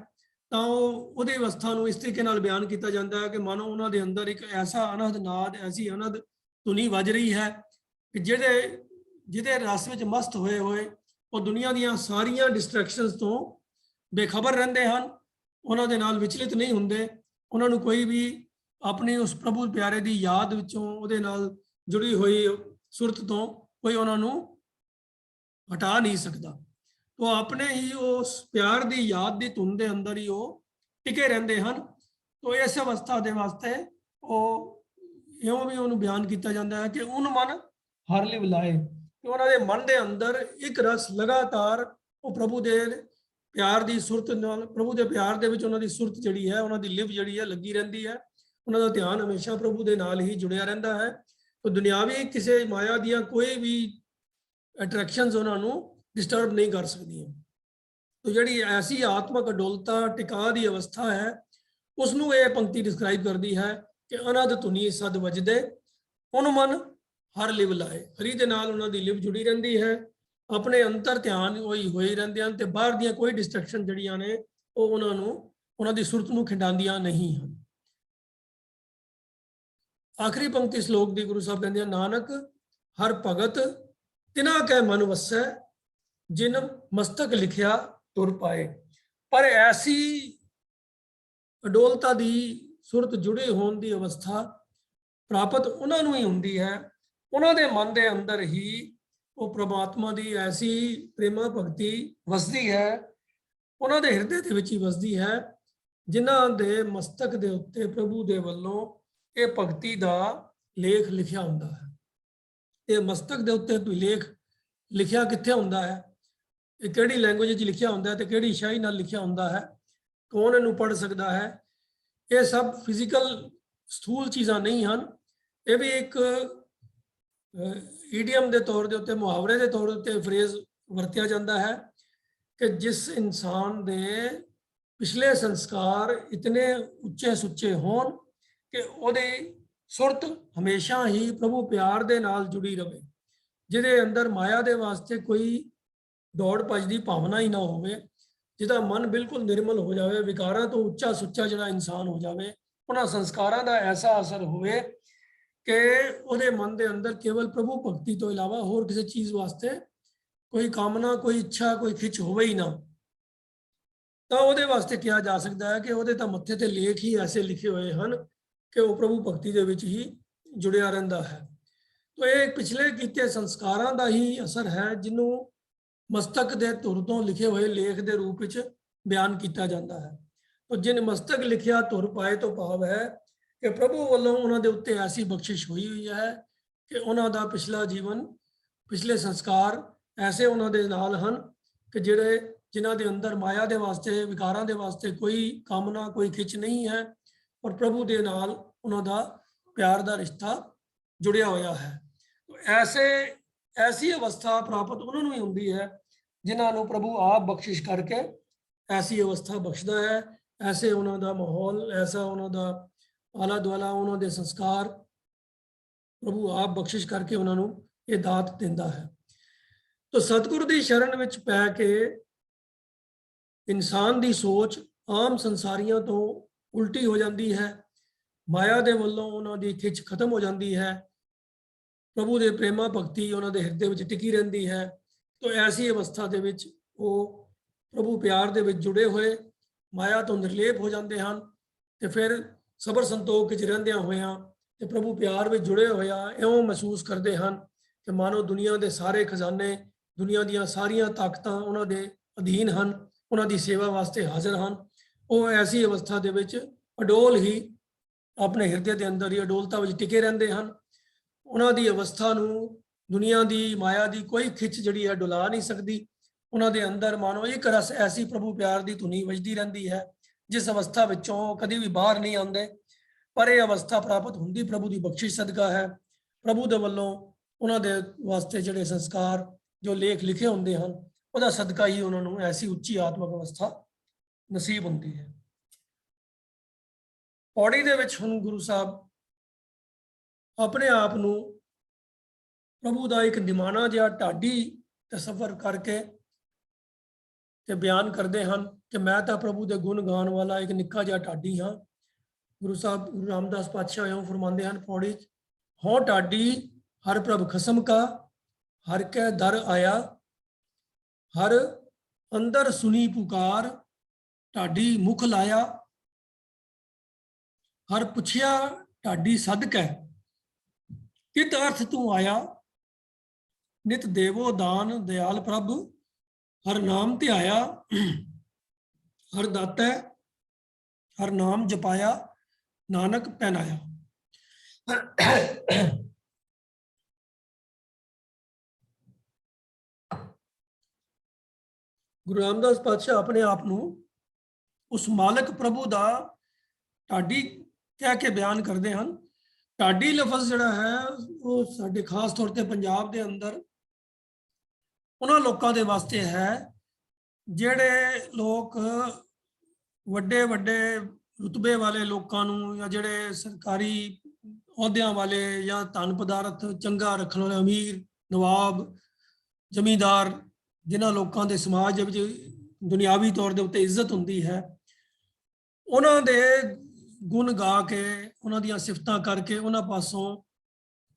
ਤਾਂ ਉਹਦੀ ਅਵਸਥਾ ਨੂੰ ਇਸ ਤਰੀਕੇ ਨਾਲ ਬਿਆਨ ਕੀਤਾ ਜਾਂਦਾ ਹੈ ਕਿ ਮਾਨੋ ਉਹਨਾਂ ਦੇ ਅੰਦਰ ਇੱਕ ਐਸਾ ਅਨਹਦ ਨਾਦ, ਐਸੀ ਅਨਹਦ ਧੁਨੀ ਵੱਜ ਰਹੀ ਹੈ ਕਿ ਜਿਹਦੇ ਰਸ ਵਿੱਚ ਮਸਤ ਹੋਏ ਹੋਏ ਉਹ ਦੁਨੀਆ ਦੀਆਂ ਸਾਰੀਆਂ ਡਿਸਟਰੈਕਸ਼ਨਸ ਤੋਂ ਬੇਖਬਰ ਰਹਿੰਦੇ ਹਨ, ਉਹਨਾਂ ਦੇ ਨਾਲ ਵਿਚਲਿਤ ਨਹੀਂ ਹੁੰਦੇ। ਉਹਨਾਂ ਨੂੰ ਕੋਈ ਵੀ ਆਪਣੀ ਉਸ ਪ੍ਰਭੂ ਪਿਆਰੇ ਦੀ ਯਾਦ ਵਿੱਚੋਂ, ਉਹਦੇ ਨਾਲ ਜੁੜੀ ਹੋਈ ਸੁਰਤ ਤੋਂ ਕੋਈ ਉਹਨਾਂ ਨੂੰ ਹਟਾ ਨਹੀਂ ਸਕਦਾ। ਉਹ ਆਪਣੇ ਹੀ ਉਸ ਪਿਆਰ ਦੀ ਯਾਦ ਦੀ ਧੁਨ ਦੇ ਅੰਦਰ ਹੀ ਉਹ ਟਿਕੇ ਰਹਿੰਦੇ ਹਨ। तो इस अवस्था के वास्ते इउं भी उन्होंने बयान किया जाता है कि उन मन हर लिव लाए, कि उन्होंने मन के अंदर एक रस लगातार वो प्रभु के प्यार की सुरत नाल, प्रभु के प्यार के उन्होंने सुरत जी है, उन्होंने लिव जी है लगी रही है, उन्होंने ध्यान हमेशा प्रभु के नाल ही जुड़िया रहिंदा है। तो दुनियावी किसी माया दियां कोई भी अट्रैक्शनस उन्होंने डिस्टर्ब नहीं कर सकती। तो जी ऐसी आत्मक अडोलता टिका की अवस्था है, उसनों ये पंक्ति डिस्क्राइब करती है कि अनहद धुनी सद वजदे उन मन हर लिव लाए। हरी दे नाल उन्हां दी लिव जुड़ी रहिंदी है, अपने अंतर ध्यान होई रहिंदे हन, ते बाहर दियां कोई डिस्ट्रैक्शन जड़ियां ने वो उन्हां नूं उन्हां दी सुरत नूं खिंडांदियां नहीं हन। आखिरी पंक्ति श्लोक दी गुरु साहब कहंदे नानक हर भगत तिना कै मन वसै जिन मस्तक लिखिया तुर पाए। पर ऐसी अडोलता की सुरत जुड़े होने की अवस्था प्राप्त उन्होंने ही होंगी है, उन्होंने मन के अंदर ही वो परमात्मा की ऐसी प्रेमा भगती वसदी है, उन्होंने हृदय के विच ही वसदी है, जिन्हां दे मस्तक के उत्ते प्रभु के वल्लों ये भगती का लेख लिखिया हुंदा है। ये मस्तक के उत्ते लेख लिखिया कित्थे हुंदा है, ये किहड़ी लैंग्वेज लिखिया हुंदा है ते किहड़ी शाही नाल लिखिया हुंदा है, कौन इनू पढ़ सकता है। ये सब फिजिकल स्थूल चीज़ां नहीं हैं, ये भी एक ईडियम के तौर के उत्ते, मुहावरे के तौर पर फ्रेज वरत्या जाता है कि जिस इंसान के पिछले संस्कार इतने उच्चे सुच्चे होन कि उहदी सुरत हमेशा ही प्रभु प्यार के नाल जुड़ी रहे, जिहदे अंदर माया के वास्ते कोई दौड़ भज की भावना ही ना होवे, जिहदा मन बिल्कुल निर्मल हो जाए, विकारां तो उच्चा सुच्चा जिहड़ा इंसान हो जाए, उन्हां संस्कारां दा ऐसा असर होवे कि उहदे मन के अंदर केवल प्रभु भगती तो इलावा होर किसी चीज़ वास्ते कोई कामना, कोई इच्छा, कोई खिच होवे ही ना। तो उहदे वास्ते कहा जा सकता है कि उहदे तां मत्थे ते लेख ही ऐसे लिखे हुए हैं कि वह प्रभु भगती दे विच ही जुड़िया रहिंदा है। तो ये पिछले कीते संस्कारां दा ही असर है, जिन्हों मस्तक के धुर तो लिखे हुए लेख के रूप में बयान किया जाता है। तो जिन मस्तक लिखिया धुर पाए तो भाव है कि प्रभु वालों उन्होंने उत्ते ऐसी बख्शिश हुई हुई है कि उन्होंने पिछला जीवन, पिछले संस्कार ऐसे उन्होंने नाल हैं कि जिहड़े जिन्हां दे अंदर माया के वास्ते, विकारां के वास्ते कोई कामना, कोई खिच नहीं है, और प्रभु के नाल उन्होंने प्यार का रिश्ता जुड़िया होया है। तो ऐसी अवस्था प्राप्त उन्होंने ही होंगी है जिन्होंने प्रभु आप बख्शिश करके ऐसी अवस्था बख्शदा है, ऐसे उन्होंने माहौल, ऐसा उन्होंने आला दुआला, उन्होंने संस्कार प्रभु आप बख्शिश करके उन्होंने ये दात दिंदा है। तो सतगुरु की शरण विच पै के इंसान की सोच आम संसारियों तो उल्टी हो जाती है, माया के वल्लों उन्होंने खिच खत्म हो जाती है, प्रभु के प्रेमा भगती उन्होंने हृदय में टिकी रहिंदी है। तो ऐसी अवस्था के विच वो प्रभु प्यार के जुड़े हुए माया तो निर्लेप हो जाते हैं, तो फिर सबर संतोख रहिंदिया होया ते प्रभु प्यार में जुड़े होया इउं महसूस करते हैं कि मानो दुनिया के सारे खजाने, दुनिया दी सारियां ताकतां उन्होंने अधीन हैं, उन्होंने सेवा वास्ते हाजिर हैं। वो ऐसी अवस्था के विच अडोल ही अपने हृदय के अंदर ही अडोलता में टिके रहते हैं। उन्होंने अवस्था नूं दुनिया की माया की कोई खिच जी है डुला नहीं सकती। उन्होंने अंदर मानो एक रस ऐसी प्रभु प्यार की धुनी वजदी रहती है, जिस अवस्था विचों कभी भी बाहर नहीं आते। पर यह अवस्था प्राप्त होंगी प्रभु की बख्शिश सदका है, प्रभु के वल्लों उन्होंने वास्ते जोड़े संस्कार जो लेख लिखे होंगे हैं, वह सदका ही उन्होंने ऐसी उच्ची आत्मक अवस्था नसीब होंगी है। ਪੌੜੀ ਦੇ ਵਿੱਚ ਹੁਣ ਗੁਰੂ ਸਾਹਿਬ ਆਪਣੇ ਆਪ ਨੂੰ ਪ੍ਰਭੂ ਦਾ ਇੱਕ ਨਿਮਾਣਾ ਜਿਹਾ ਢਾਡੀ ਤਸੱਵਰ ਕਰਕੇ ਤੇ ਬਿਆਨ ਕਰਦੇ ਹਨ ਕਿ ਮੈਂ ਤਾਂ ਪ੍ਰਭੂ ਦੇ ਗੁਣ ਗਾਉਣ ਵਾਲਾ ਇੱਕ ਨਿੱਕਾ ਜਿਹਾ ਢਾਡੀ ਹਾਂ। ਗੁਰੂ ਸਾਹਿਬ ਗੁਰੂ ਰਾਮਦਾਸ ਪਾਤਸ਼ਾਹ ਇਉਂ ਫਰਮਾਉਂਦੇ ਹਨ ਪੌੜੀ 'ਚ, ਹੋਂ ਢਾਡੀ ਹਰ ਪ੍ਰਭ ਖਸਮ ਕਾ, ਹਰ ਕੈ ਦਰ ਆਇਆ, ਹਰ ਅੰਦਰ ਸੁਣੀ ਪੁਕਾਰ, ਢਾਡੀ ਮੁਖ ਲਾਇਆ, ਹਰ ਪੁੱਛਿਆ ਢਾਡੀ ਸਦਕੈ, ਕਿਤ ਅਰਥ ਤੂੰ ਆਇਆ, ਨਿਤ ਦੇਵੋ ਦਾਨ ਦਿਆਲ ਪ੍ਰਭ, ਹਰ ਨਾਮ ਧਿਆਇਆ, ਹਰ ਦਾਤੈ ਹਰ ਨਾਮ ਜਪਾਇਆ, ਨਾਨਕ ਪਹਿਨਾਇਆ। ਗੁਰੂ ਰਾਮਦਾਸ ਪਾਤਸ਼ਾਹ ਆਪਣੇ ਆਪ ਨੂੰ ਉਸ ਮਾਲਕ ਪ੍ਰਭੂ ਦਾ ਢਾਡੀ ਕਹਿ ਕੇ ਬਿਆਨ ਕਰਦੇ ਹਨ। ਢਾਡੀ ਲਫ਼ਜ਼ ਜਿਹੜਾ ਹੈ ਉਹ ਸਾਡੇ ਖਾਸ ਤੌਰ ਤੇ ਪੰਜਾਬ ਦੇ ਅੰਦਰ ਉਹਨਾਂ ਲੋਕਾਂ ਦੇ ਵਾਸਤੇ ਹੈ ਜਿਹੜੇ ਲੋਕ ਵੱਡੇ ਵੱਡੇ ਰੁਤਬੇ ਵਾਲੇ ਲੋਕਾਂ ਨੂੰ ਜਾਂ ਜਿਹੜੇ ਸਰਕਾਰੀ ਅਹੁਦਿਆਂ ਵਾਲੇ ਜਾਂ ਧਨ ਪਦਾਰਥ ਚੰਗਾ ਰੱਖਣ ਵਾਲੇ ਅਮੀਰ ਨਵਾਬ ਜ਼ਮੀਂਦਾਰ ਜਿਨ੍ਹਾਂ ਲੋਕਾਂ ਦੇ ਸਮਾਜ ਵਿੱਚ ਦੁਨਿਆਵੀ ਤੌਰ ਦੇ ਉੱਤੇ ਇੱਜ਼ਤ ਹੁੰਦੀ ਹੈ, ਉਹਨਾਂ ਦੇ ਗੁਣ ਗਾ ਕੇ ਉਹਨਾਂ ਦੀਆਂ ਸਿਫਤਾਂ ਕਰਕੇ ਉਹਨਾਂ ਪਾਸੋਂ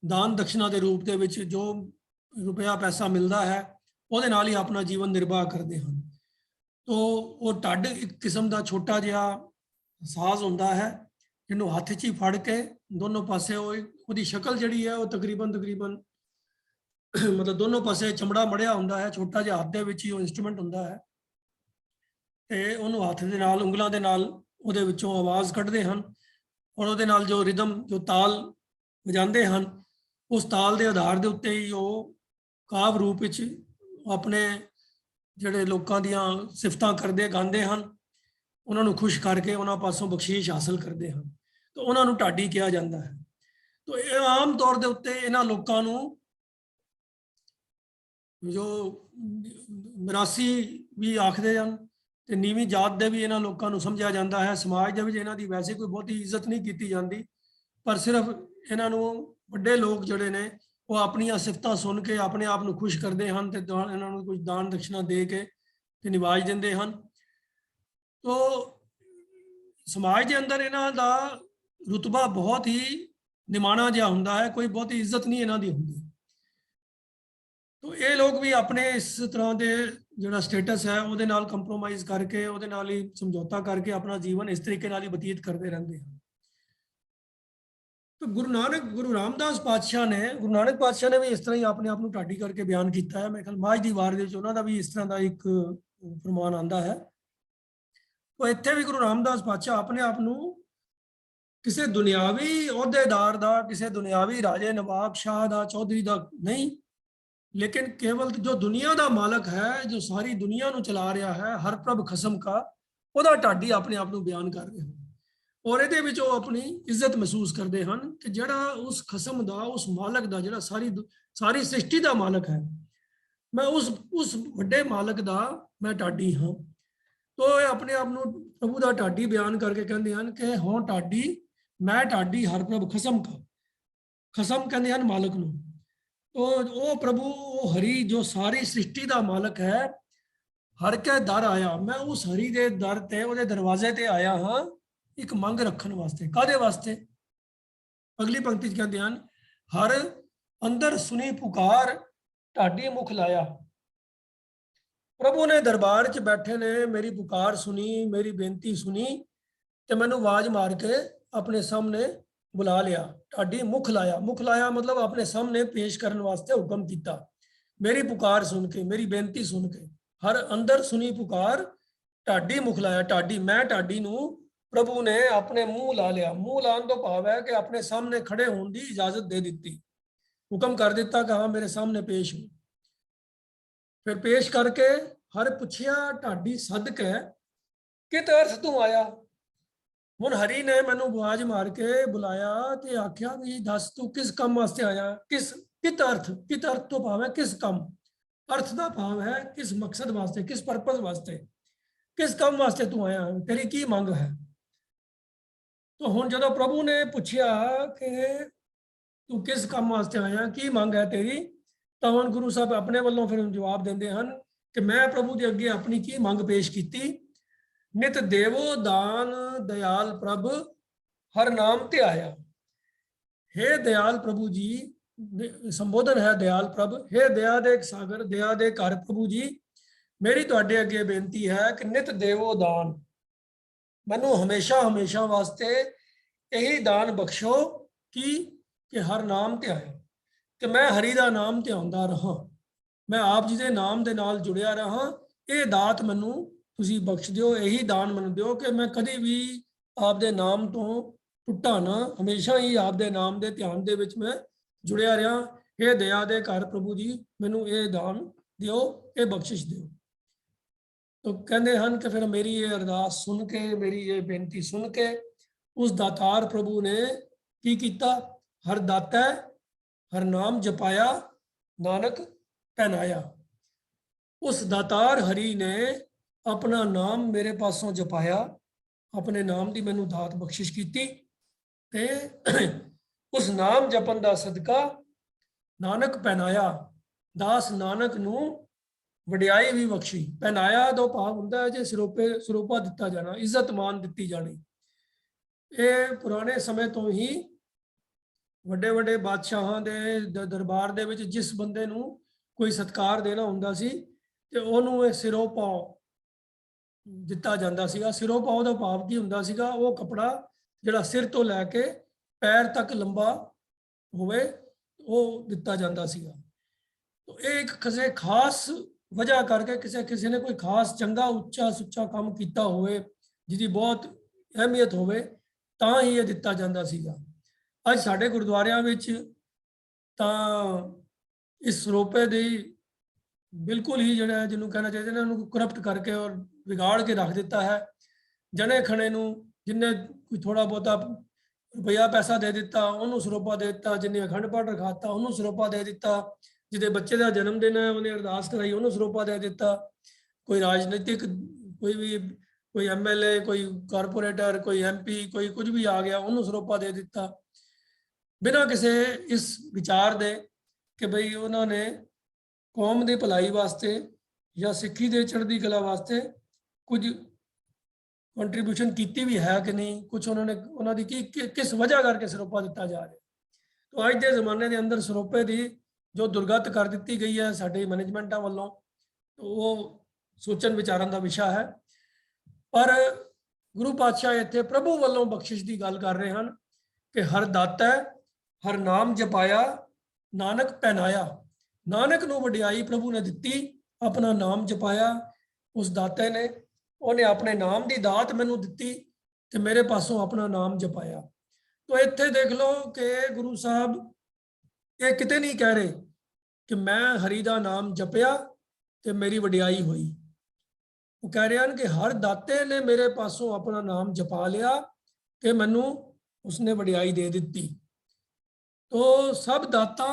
ਦਾਨ ਦਕਸ਼ਨਾ ਦੇ ਰੂਪ ਦੇ ਵਿੱਚ ਜੋ ਰੁਪਇਆ ਪੈਸਾ ਮਿਲਦਾ ਹੈ ਉਹਦੇ ਨਾਲ ਹੀ ਆਪਣਾ ਜੀਵਨ ਨਿਰਵਾਹ ਕਰਦੇ ਹਨ। ਤੋ ਉਹ ਢੱਡ ਇੱਕ ਕਿਸਮ ਦਾ ਛੋਟਾ ਜਿਹਾ ਸਾਜ਼ ਹੁੰਦਾ ਹੈ ਜਿਹਨੂੰ ਹੱਥ 'ਚ ਹੀ ਫੜ ਕੇ ਦੋਨੋਂ ਪਾਸੇ ਉਹਦੀ ਸ਼ਕਲ ਜਿਹੜੀ ਹੈ ਉਹ ਤਕਰੀਬਨ ਮਤਲਬ ਦੋਨੋਂ ਪਾਸੇ ਚਮੜਾ ਮੜਿਆ ਹੁੰਦਾ ਹੈ, ਛੋਟਾ ਜਿਹਾ ਹੱਥ ਦੇ ਵਿੱਚ ਹੀ ਉਹ ਇਨਸਟਰੂਮੈਂਟ ਹੁੰਦਾ ਹੈ ਤੇ ਉਹਨੂੰ ਹੱਥ ਦੇ ਨਾਲ ਉਂਗਲਾਂ ਦੇ ਨਾਲ ਉਹਦੇ ਵਿੱਚੋਂ ਆਵਾਜ਼ ਕੱਢਦੇ ਹਨ ਔਰ ਉਹਦੇ ਨਾਲ ਜੋ ਰਿਦਮ ਜੋ ਤਾਲ ਵਜਾਉਂਦੇ ਹਨ ਉਸ ਤਾਲ ਦੇ ਆਧਾਰ ਦੇ ਉੱਤੇ ਹੀ ਉਹ ਕਾਵ ਰੂਪ ਵਿੱਚ ਆਪਣੇ ਜਿਹੜੇ ਲੋਕਾਂ ਦੀਆਂ ਸਿਫਤਾਂ ਕਰਦੇ ਗਾਉਂਦੇ ਹਨ, ਉਹਨਾਂ ਨੂੰ ਖੁਸ਼ ਕਰਕੇ ਉਹਨਾਂ ਪਾਸੋਂ ਬਖਸ਼ੀਸ਼ ਹਾਸਲ ਕਰਦੇ ਹਨ। ਤਾਂ ਉਹਨਾਂ ਨੂੰ ਢਾਡੀ ਕਿਹਾ ਜਾਂਦਾ ਹੈ। ਤਾਂ ਇਹ ਆਮ ਤੌਰ ਦੇ ਉੱਤੇ ਇਹਨਾਂ ਲੋਕਾਂ ਨੂੰ ਜੋ ਮਿਰਾਸੀ ਵੀ ਆਖਦੇ ਹਨ ਤੇ ਨੀਵੀਂ ਜਾਤ ਦੇ ਵੀ ਇਹਨਾਂ ਲੋਕਾਂ ਨੂੰ ਸਮਝਿਆ ਜਾਂਦਾ ਹੈ। ਸਮਾਜ ਦੇ ਵਿੱਚ ਇਹਨਾਂ ਦੀ ਵੈਸੇ ਕੋਈ ਬਹੁਤੀ ਇੱਜ਼ਤ ਨਹੀਂ ਕੀਤੀ ਜਾਂਦੀ, ਪਰ ਸਿਰਫ ਇਹਨਾਂ ਨੂੰ ਵੱਡੇ ਲੋਕ ਜਿਹੜੇ ਨੇ ਉਹ ਆਪਣੀਆਂ ਸਿਫਤਾਂ ਸੁਣ ਕੇ ਆਪਣੇ ਆਪ ਨੂੰ ਖੁਸ਼ ਕਰਦੇ ਹਨ ਤੇ ਇਹਨਾਂ ਨੂੰ ਕੁਝ ਦਾਨ ਦਕਸ਼ਨਾ ਦੇ ਕੇ ਤੇ ਨਿਵਾਜ ਦਿੰਦੇ ਹਨ। ਤੋ ਸਮਾਜ ਦੇ ਅੰਦਰ ਇਹਨਾਂ ਦਾ ਰੁਤਬਾ ਬਹੁਤ ਹੀ ਨਿਮਾਣਾ ਜਿਹਾ ਹੁੰਦਾ ਹੈ, ਕੋਈ ਬਹੁਤੀ ਇੱਜ਼ਤ ਨਹੀਂ ਇਹਨਾਂ ਦੀ ਹੁੰਦੀ। ਤੋ ਇਹ ਲੋਕ ਵੀ ਆਪਣੇ ਇਸ ਤਰ੍ਹਾਂ ਦੇ ਜਿਹੜਾ ਸਟੇਟਸ ਹੈ ਉਹਦੇ ਨਾਲ ਕੰਪਰੋਮਾਈਜ਼ ਕਰਕੇ ਉਹਦੇ ਨਾਲ ਹੀ ਸਮਝੌਤਾ ਕਰਕੇ ਆਪਣਾ ਜੀਵਨ ਇਸ ਤਰੀਕੇ ਨਾਲ ਹੀ ਬਤੀਤ ਕਰਦੇ ਰਹਿੰਦੇ ਹਨ। तो गुरु रामदास पातशाह ने गुरु नानक पातशाह ने भी इस तरह ही अपने आप को ढाडी करके बयान किया है। मेरे ख्याल माझ दी वार दे विच उन्हां दा भी इस तरह का एक फरमान आंदा है। तो इत्थे भी गुरु रामदास पातशाह अपने आप को किसी दुनियावी अहुदेदार का, किसी दुनियावी राजे नवाब शाह का, चौधरी का नहीं, लेकिन केवल जो दुनिया का मालक है, जो सारी दुनिया को चला रहा है, हर प्रभ खसम का, वह ढाडी अपने आप को बयान कर रहे हैं और ये अपनी इज्जत महसूस करते हैं कि जड़ा उस खसम का, उस मालक का, जड़ा सारी सृष्टि का मालक है, मैं उस वड्डे मालक का मैं ढाडी हाँ। तो अपने आप को प्रभु का ढाडी बयान करके कहते हैं कि हों ढाडी मैं ढाडी हर प्रभ खसम का, खसम कहते हैं मालक नूं। तो वो प्रभु वो हरि जो सारी सृष्टि का मालक है, हर के दर आया, मैं उस हरि के दर ते उहदे दरवाजे ते आया हाँ एक मंग रखने वास्ते। कादे वास्ते? अगली पंक्ति कहते हैं हर अंदर सुनी पुकार ढाडी मुख लाया। प्रभु ने दरबार च बैठे ने मेरी पुकार सुनी, मेरी बेनती सुनी ते मैनू आवाज मार के अपने सामने बुला लिया। ढाडी मुख लाया, मुख लाया मतलब अपने सामने पेश करने वास्ते हुक्म किया। मेरी पुकार सुन के, मेरी बेनती सुन के, हर अंदर सुनी पुकार ढाडी मुख लाया। ढाडी मैं ढाडी नूं प्रभु ने अपने मुंह ला लिया। मुंह लाने तो भाव है कि अपने सामने खड़े होने की इजाजत दे दी, हुक्म कर दिता कि हाँ मेरे सामने पेश हो। फिर पेश करके हर पुछया ढाडी सदके कित अर्थ तू आया। हुण हरी ने मैनू आवाज मार के बुलाया ते आख्या भी दस तू किस काम वास्ते आया, कित अर्थ तो भाव है किस काम, अर्थ का भाव है किस मकसद वास्ते, किस परपज वास्ते, किस काम वास्ते तू आया, तेरी की मंग है। तो हुण जदों प्रभु ने पूछया कि तू किस काम वास्ते आया, की मंग है तेरी, तो हुण गुरु साहब अपने वालों फिर जवाब देंदे हन कि मैं प्रभु के अगे अपनी की मंग पेश की। नित देवो दान दयाल प्रभ हर नाम ते आया। हे दयाल प्रभु जी, संबोधन है दयाल प्रभ, हे दया दे सागर दया दे घर प्रभु जी, मेरी तुहाडे अगे बेनती है कि नित देवो दान, मैनू हमेशा हमेशा वास्ते यही दान बख्शो कि हर नाम ते आया, कि मैं हरि का नाम ते आंदा रहा, मैं आप जी के नाम के नाल जुड़िया रहा। ये दात मैनू तुसी बख्श दिओ, यही दान मैनू दिओ कि मैं कभी भी आप दे नाम तो टुटा ना, हमेशा ही आप दे नाम के ध्यान दे विच मैं जुड़िया रहा। ये दया दे घर प्रभु जी, मैनू ये दान दिओ, ये बख्शिश दिओ। तो कहते हैं कि फिर मेरी ये अरदास सुन के, मेरी ये बेनती सुन के उस दातार प्रभु ने की कीता, हर दाता हर नाम जपाया, नानक पहनाया। उस दातार हरि ने अपना नाम मेरे पासों जपाया, अपने नाम की मैनू दात बख्शिश की ते उस नाम जपन का सदका नानक पहनाया, दास नानक नू वडियाई भी बख्शी। पहनाया तो भाव होंदा है जे सिरोपे सिरोपा दिता जाना, इज्जत मान दी जानी। ये पुराने समय तो ही ਵੱਡੇ ਵੱਡੇ ਬਾਦਸ਼ਾਹਾਂ ਦੇ ਦਰਬਾਰ ਦੇ ਵਿੱਚ ਜਿਸ ਬੰਦੇ ਨੂੰ ਕੋਈ ਸਤਕਾਰ ਦੇਣਾ ਹੁੰਦਾ ਸੀ ਤੇ ਉਹਨੂੰ ਇਹ ਸਿਰੋਂ ਪਾਉ ਦਿੱਤਾ ਜਾਂਦਾ ਸੀਗਾ। ਸਿਰੋਂ ਪਾਉ ਦਾ ਭਾਵ ਕੀ ਹੁੰਦਾ ਸੀਗਾ, ਉਹ ਕਪੜਾ ਜਿਹੜਾ ਸਿਰ ਤੋਂ ਲੈ ਕੇ ਪੈਰ ਤੱਕ ਲੰਬਾ ਹੋਵੇ ਉਹ ਦਿੱਤਾ ਜਾਂਦਾ ਸੀਗਾ। तो एक किसी खास वजह करके किसी ने कोई खास चंगा उच्चा सुच्चा काम किया होवे जिसकी बहुत अहमियत होवे ਤਾਂ ਹੀ ਇਹ ਦਿੱਤਾ ਜਾਂਦਾ ਸੀਗਾ। ਅੱਜ ਸਾਡੇ ਗੁਰਦੁਆਰਿਆਂ ਵਿੱਚ ਤਾਂ ਇਸ ਸਰੋਪੇ ਦੀ ਬਿਲਕੁਲ ਹੀ ਜਿਹੜਾ ਜਿਹਨੂੰ ਕਹਿਣਾ ਚਾਹੀਦਾ ਇਹਨਾਂ ਨੂੰ ਕਰਪਟ ਕਰਕੇ ਔਰ ਵਿਗਾੜ ਕੇ ਰੱਖ ਦਿੱਤਾ ਹੈ। ਜਣੇ ਖਣੇ ਨੂੰ ਜਿੰਨੇ ਕੋਈ ਥੋੜਾ ਬਹੁਤਾ ਰੁਪਇਆ ਪੈਸਾ ਦੇ ਦਿੱਤਾ ਉਹਨੂੰ ਸਰੋਪਾ ਦੇ ਦਿੱਤਾ, ਜਿੰਨੇ ਅਖੰਡ ਪਾਠ ਰਖਾਤਾ ਉਹਨੂੰ ਸਰੋਪਾ ਦੇ ਦਿੱਤਾ, ਜਿਹਦੇ ਬੱਚੇ ਦਾ ਜਨਮ ਦਿਨ ਹੈ ਉਹਨੇ ਅਰਦਾਸ ਕਰਾਈ ਉਹਨੂੰ ਸਰੋਪਾ ਦੇ ਦਿੱਤਾ। ਕੋਈ ਰਾਜਨੀਤਿਕ ਕੋਈ ਵੀ ਕੋਈ ਐਮਐਲਏ ਕੋਈ ਕਾਰਪੋਰੇਟਰ ਕੋਈ ਐਮਪੀ ਕੋਈ ਕੁਝ ਵੀ ਆ ਗਿਆ ਉਹਨੂੰ ਸਰੋਪਾ ਦੇ ਦਿੱਤਾ ਬਿਨਾਂ ਕਿਸੇ ਇਸ ਵਿਚਾਰ ਦੇ ਕਿ ਬਈ ਉਹਨਾਂ ਨੇ ਕੌਮ ਦੀ ਭਲਾਈ ਵਾਸਤੇ ਜਾਂ ਸਿੱਖੀ ਦੇ ਚੜ੍ਹਦੀ ਕਲਾ ਵਾਸਤੇ ਕੁਝ ਕੰਟਰੀਬਿਊਸ਼ਨ ਕੀਤੀ ਵੀ ਹੈ ਕਿ ਨਹੀਂ, ਕੁਝ ਉਹਨਾਂ ਦੀ ਕਿਸ ਵਜ੍ਹਾ ਕਰਕੇ ਸਰੋਪਾ ਦਿੱਤਾ ਜਾ ਰਿਹਾ। तो ਅੱਜ ਦੇ ਜ਼ਮਾਨੇ ਦੇ ਅੰਦਰ ਸਰੋਪੇ ਦੀ जो दुर्गत कर दी गई है साडे मैनेजमेंटा वालों, तो वो सोचन विचारन का विषय है। पर गुरु पातशाह इत्थे प्रभु वालों बख्शिश की गल कर रहे हैं कि हर दाता हर नाम जपाया, नानक पहनाया। नानक नूं वडियाई प्रभु ने दिती, अपना नाम जपाया। उस दाते ने उन्हें अपने नाम की दात मैनू दिती ते मेरे पासों अपना नाम जपाया। तो इत्थे देख लो कि गुरु साहब ये किते नहीं कह रहे कि मैं हरि का नाम जपया तो मेरी वडियाई हुई। वो कह रहे हैं कि हर दाते ने मेरे पासों अपना नाम जपा लिया कि मैनू उसने वडियाई दे दी। तो सब दाता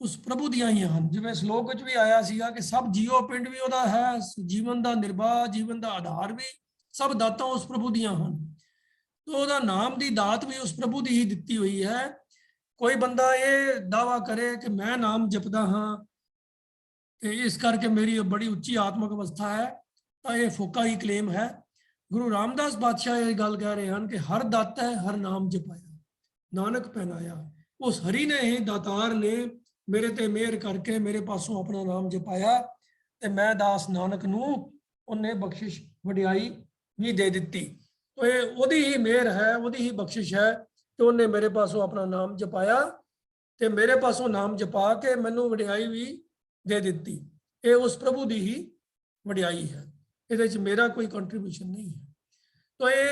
उस प्रभु दियां ही हैं। जिवें श्लोक विच भी आया सीगा कि सब जीओ पिंड भी उहदा है, जीवन का निर्वाह जीवन का आधार भी सब दाता उस प्रभु दियां हैं। तो उहदा नाम की दात भी उस प्रभु की ही दिती हुई है। कोई बंदा ये दावा करे कि मैं नाम जपदा हाँ तो इस करके मेरी बड़ी उच्ची आत्मक अवस्था है, तो ये फोका ही क्लेम है। गुरु रामदास बादशाह ये गल कह रहे हैं कि हर दाता है हर नाम जपाया, नानक पहनाया। उस हरि ने ही दातार ने मेरे ते मेहर करके मेरे पासों अपना नाम जपाया तो मैं दास नानक नूं उन्हें बख्शिश वडियाई भी दे दी। तो ये ओदी ही मेहर है, ओदी ही बख्शिश है तो उन्हें मेरे पासों अपना नाम जपाया तो मेरे पासों नाम जपा के मैनू वडियाई भी दे दी। ये उस प्रभु की ही वडियाई है, ये मेरा कोई कंट्रीब्यूशन नहीं है। तो ये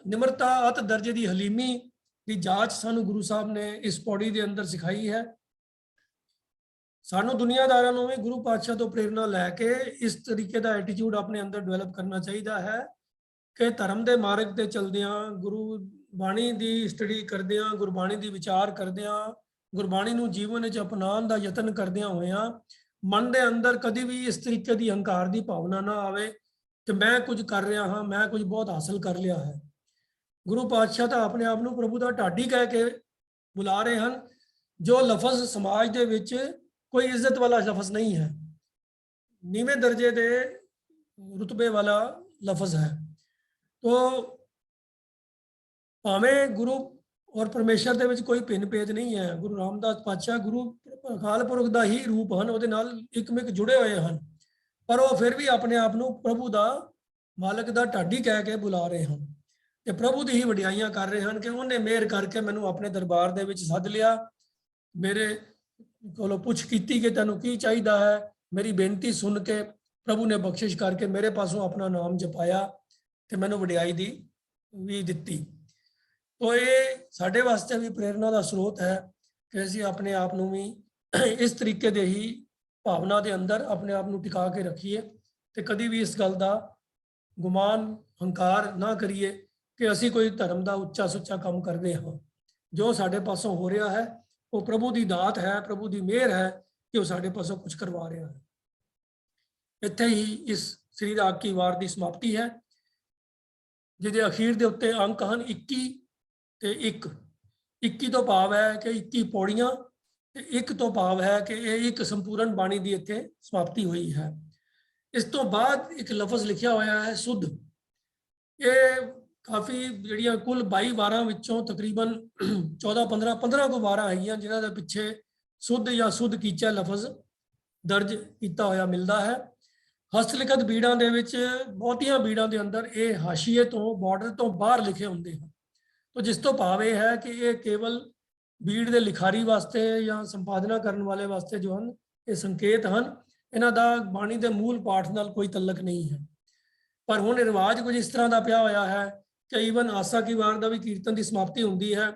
निमरता अत दर्जे की हलीमी की जांच सानू गुरु साहब ने इस पौड़ी के अंदर सिखाई है। सानू दुनियादारां नूं भी गुरु पातशाह तो प्रेरणा लैके इस तरीके का एटीट्यूड अपने अंदर डेवलप करना चाहिए है कि धर्म के मार्ग से चलदियां गुरु बाणी की स्टडी करदियां गुरबाणी की विचार करदियां गुरबाणी नूं जीवन विच अपनाउण दा यतन करदियां होइयां मन के अंदर कभी भी इस तरीके की अहंकार की भावना ना आवे कि मैं कुछ कर रहा हाँ, मैं कुछ बहुत हासिल कर लिया है। ਗੁਰੂ ਪਾਤਸ਼ਾਹ ਤਾਂ ਆਪਣੇ ਆਪ ਨੂੰ ਪ੍ਰਭੂ ਦਾ ਢਾਡੀ ਕਹਿ ਕੇ ਬੁਲਾ ਰਹੇ ਹਨ, ਜੋ ਲਫ਼ਜ਼ ਸਮਾਜ ਦੇ ਵਿੱਚ ਕੋਈ ਇੱਜ਼ਤ ਵਾਲਾ ਲਫ਼ਜ਼ ਨਹੀਂ ਹੈ, ਨੀਵੇਂ ਦਰਜੇ ਦੇ ਰੁਤਬੇ ਵਾਲਾ ਲਫ਼ਜ਼ ਹੈ। ਤੋ ਭਾਵੇਂ ਗੁਰੂ ਔਰ ਪਰਮੇਸ਼ਰ ਦੇ ਵਿੱਚ ਕੋਈ ਭਿੰਨ ਭੇਦ ਨਹੀਂ ਹੈ। ਗੁਰੂ ਰਾਮਦਾਸ ਪਾਤਸ਼ਾਹ ਗੁਰੂ ਅਕਾਲ ਪੁਰਖ ਦਾ ਹੀ ਰੂਪ ਹਨ, ਉਹਦੇ ਨਾਲ ਇੱਕਮਿਕ ਜੁੜੇ ਹੋਏ ਹਨ, ਪਰ ਉਹ ਫਿਰ ਵੀ ਆਪਣੇ ਆਪ ਨੂੰ ਪ੍ਰਭੂ ਦਾ ਮਾਲਕ ਦਾ ਢਾਡੀ ਕਹਿ ਕੇ ਬੁਲਾ ਰਹੇ ਹਨ ਤੇ ਪ੍ਰਭੂ ਦੀ ਹੀ ਵਡਿਆਈਆਂ ਕਰ ਰਹੇ ਹਨ ਕਿ ਉਹਨੇ ਮਿਹਰ ਕਰਕੇ ਮੈਨੂੰ ਆਪਣੇ ਦਰਬਾਰ ਦੇ ਵਿੱਚ ਸੱਦ ਲਿਆ, ਮੇਰੇ ਕੋਲੋਂ ਪੁੱਛ ਕੀਤੀ ਕਿ ਤੈਨੂੰ ਕੀ ਚਾਹੀਦਾ ਹੈ। ਮੇਰੀ ਬੇਨਤੀ ਸੁਣ ਕੇ ਪ੍ਰਭੂ ਨੇ ਬਖਸ਼ਿਸ਼ ਕਰਕੇ ਮੇਰੇ ਪਾਸੋਂ ਆਪਣਾ ਨਾਮ ਜਪਾਇਆ ਤੇ ਮੈਨੂੰ ਵਡਿਆਈ ਦੀ ਵੀ ਦਿੱਤੀ। ਤੋ ਇਹ ਸਾਡੇ ਵਾਸਤੇ ਵੀ ਪ੍ਰੇਰਨਾ ਦਾ ਸਰੋਤ ਹੈ ਕਿ ਅਸੀਂ ਆਪਣੇ ਆਪ ਨੂੰ ਵੀ ਇਸ ਤਰੀਕੇ ਦੇ ਹੀ ਭਾਵਨਾ ਦੇ ਅੰਦਰ ਆਪਣੇ ਆਪ ਨੂੰ ਟਿਕਾ ਕੇ ਰੱਖੀਏ ਤੇ ਕਦੀ ਵੀ ਇਸ ਗੱਲ ਦਾ ਗੁਮਾਨ ਹੰਕਾਰ ਨਾ ਕਰੀਏ ਕਿ ਅਸੀਂ ਕੋਈ ਧਰਮ ਦਾ ਉੱਚਾ ਸੁੱਚਾ ਕੰਮ ਕਰਦੇ ਹਾਂ। ਜੋ ਸਾਡੇ ਪਾਸੋਂ ਹੋ ਰਿਹਾ ਹੈ ਉਹ ਪ੍ਰਭੂ ਦੀ ਦਾਤ ਹੈ, ਪ੍ਰਭੂ ਦੀ ਮਿਹਰ ਹੈ ਕਿ ਉਹ ਸਾਡੇ ਪਾਸੋਂ ਕੁਝ ਕਰਵਾ ਰਿਹਾ ਹੈ। ਇੱਥੇ ਹੀ ਇਸ ਸ੍ਰੀ ਰਾਗ ਕੀ ਵਾਰ ਦੀ ਸਮਾਪਤੀ ਹੈ, ਜਿਹਦੇ ਅਖੀਰ ਦੇ ਉੱਤੇ ਅੰਕ ਹਨ 21 ਤੇ 1। 21 ਤੋਂ ਭਾਵ ਹੈ ਕਿ 21 ਪੌੜੀਆਂ ਤੇ 1 ਤੋਂ ਭਾਵ ਹੈ ਕਿ ਇਹ ਇੱਕ ਸੰਪੂਰਨ ਬਾਣੀ ਦੀ ਇੱਥੇ ਸਮਾਪਤੀ ਹੋਈ ਹੈ। ਇਸ ਤੋਂ ਬਾਅਦ ਇੱਕ ਲਫ਼ਜ਼ ਲਿਖਿਆ ਹੋਇਆ ਹੈ ਸੁਧ। ਇਹ ਕਾਫੀ ਜਿਹੜੀਆਂ ਕੁੱਲ 22 ਵਾਰਾਂ ਵਿੱਚੋਂ ਤਕਰੀਬਨ 15 ਕੋ ਵਾਰਾਂ ਹੈਗੀਆਂ ਜਿਨ੍ਹਾਂ ਦੇ ਪਿੱਛੇ ਸੁਧ ਜਾਂ ਸੁਧ ਕੀਚਾ ਲਫ਼ਜ਼ ਦਰਜ ਕੀਤਾ ਹੋਇਆ ਮਿਲਦਾ ਹੈ। ਹਸਤਲਿਖਤ ਬੀੜਾਂ ਦੇ ਵਿੱਚ ਬਹੁਤੀਆਂ ਬੀੜਾਂ ਦੇ ਅੰਦਰ ਇਹ ਹਾਸ਼ੀਏ ਤੋਂ ਬਾਰਡਰ ਤੋਂ ਬਾਹਰ ਲਿਖੇ ਹੁੰਦੇ ਹਨ। ਤੋ ਜਿਸ ਤੋਂ ਭਾਵ ਇਹ ਹੈ ਕਿ ਇਹ ਕੇਵਲ ਬੀੜ ਦੇ ਲਿਖਾਰੀ ਵਾਸਤੇ ਜਾਂ ਸੰਪਾਦਨਾ ਕਰਨ ਵਾਲੇ ਵਾਸਤੇ ਜੋ ਹਨ ਇਹ ਸੰਕੇਤ ਹਨ, ਇਹਨਾਂ ਦਾ ਬਾਣੀ ਦੇ ਮੂਲ ਪਾਠ ਨਾਲ ਕੋਈ ਤਲਕ ਨਹੀਂ ਹੈ। ਪਰ ਹੁਣ ਰਿਵਾਜ ਕੁਝ ਇਸ ਤਰ੍ਹਾਂ ਦਾ ਪਿਆ ਹੋਇਆ ਹੈ ਕਿ ਈਵਨ ਆਸਾ ਕੀ ਵਾਰ ਦਾ ਵੀ ਕੀਰਤਨ ਦੀ ਸਮਾਪਤੀ ਹੁੰਦੀ ਹੈ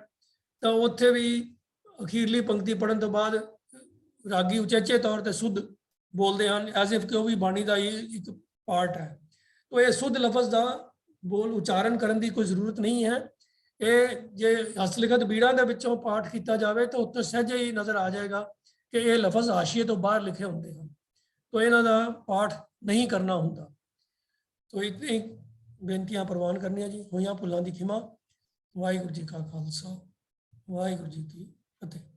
ਤਾਂ ਉੱਥੇ ਵੀ ਅਖੀਰਲੀ ਪੰਕਤੀ ਪੜਨ ਤੋਂ ਬਾਅਦ ਰਾਗੀ ਉਚੇਚੇ ਤੌਰ ਤੇ ਸੁਧ ਬੋਲਦੇ ਹਨ, ਐਜ਼ ਇਫ ਕਿ ਉਹ ਵੀ ਬਾਣੀ ਦਾ ਹੀ ਇੱਕ ਪਾਰਟ ਹੈ। ਤੋ ਇਹ ਸੁਧ ਲਫ਼ਜ਼ ਦਾ ਬੋਲ ਉਚਾਰਨ ਕਰਨ ਦੀ ਕੋਈ ਜ਼ਰੂਰਤ ਨਹੀਂ ਹੈ। ਇਹ ਜੇ ਹਸਤਲਿਖਤ ਬੀੜਾਂ ਦੇ ਵਿੱਚੋਂ ਪਾਠ ਕੀਤਾ ਜਾਵੇ ਤਾਂ ਉੱਥੇ ਸਹਿਜੇ ਹੀ ਨਜ਼ਰ ਆ ਜਾਏਗਾ ਕਿ ਇਹ ਲਫ਼ਜ਼ ਹਾਸ਼ੀਏ ਤੋਂ ਬਾਹਰ ਲਿਖੇ ਹੁੰਦੇ ਹਨ, ਤੋ ਇਹਨਾਂ ਦਾ ਪਾਠ ਨਹੀਂ ਕਰਨਾ ਹੁੰਦਾ। ਤੋ ਇਤਨੀ ਬੇਨਤੀਆਂ ਪ੍ਰਵਾਨ ਕਰਨੀਆਂ ਜੀ। ਹੋਈਆਂ ਭੁੱਲਾਂ ਦੀ ਖਿਮਾ। ਵਾਹਿਗੁਰੂ ਜੀ ਕਾ ਖਾਲਸਾ, ਵਾਹਿਗੁਰੂ ਜੀ ਕੀ ਫਤਿਹ।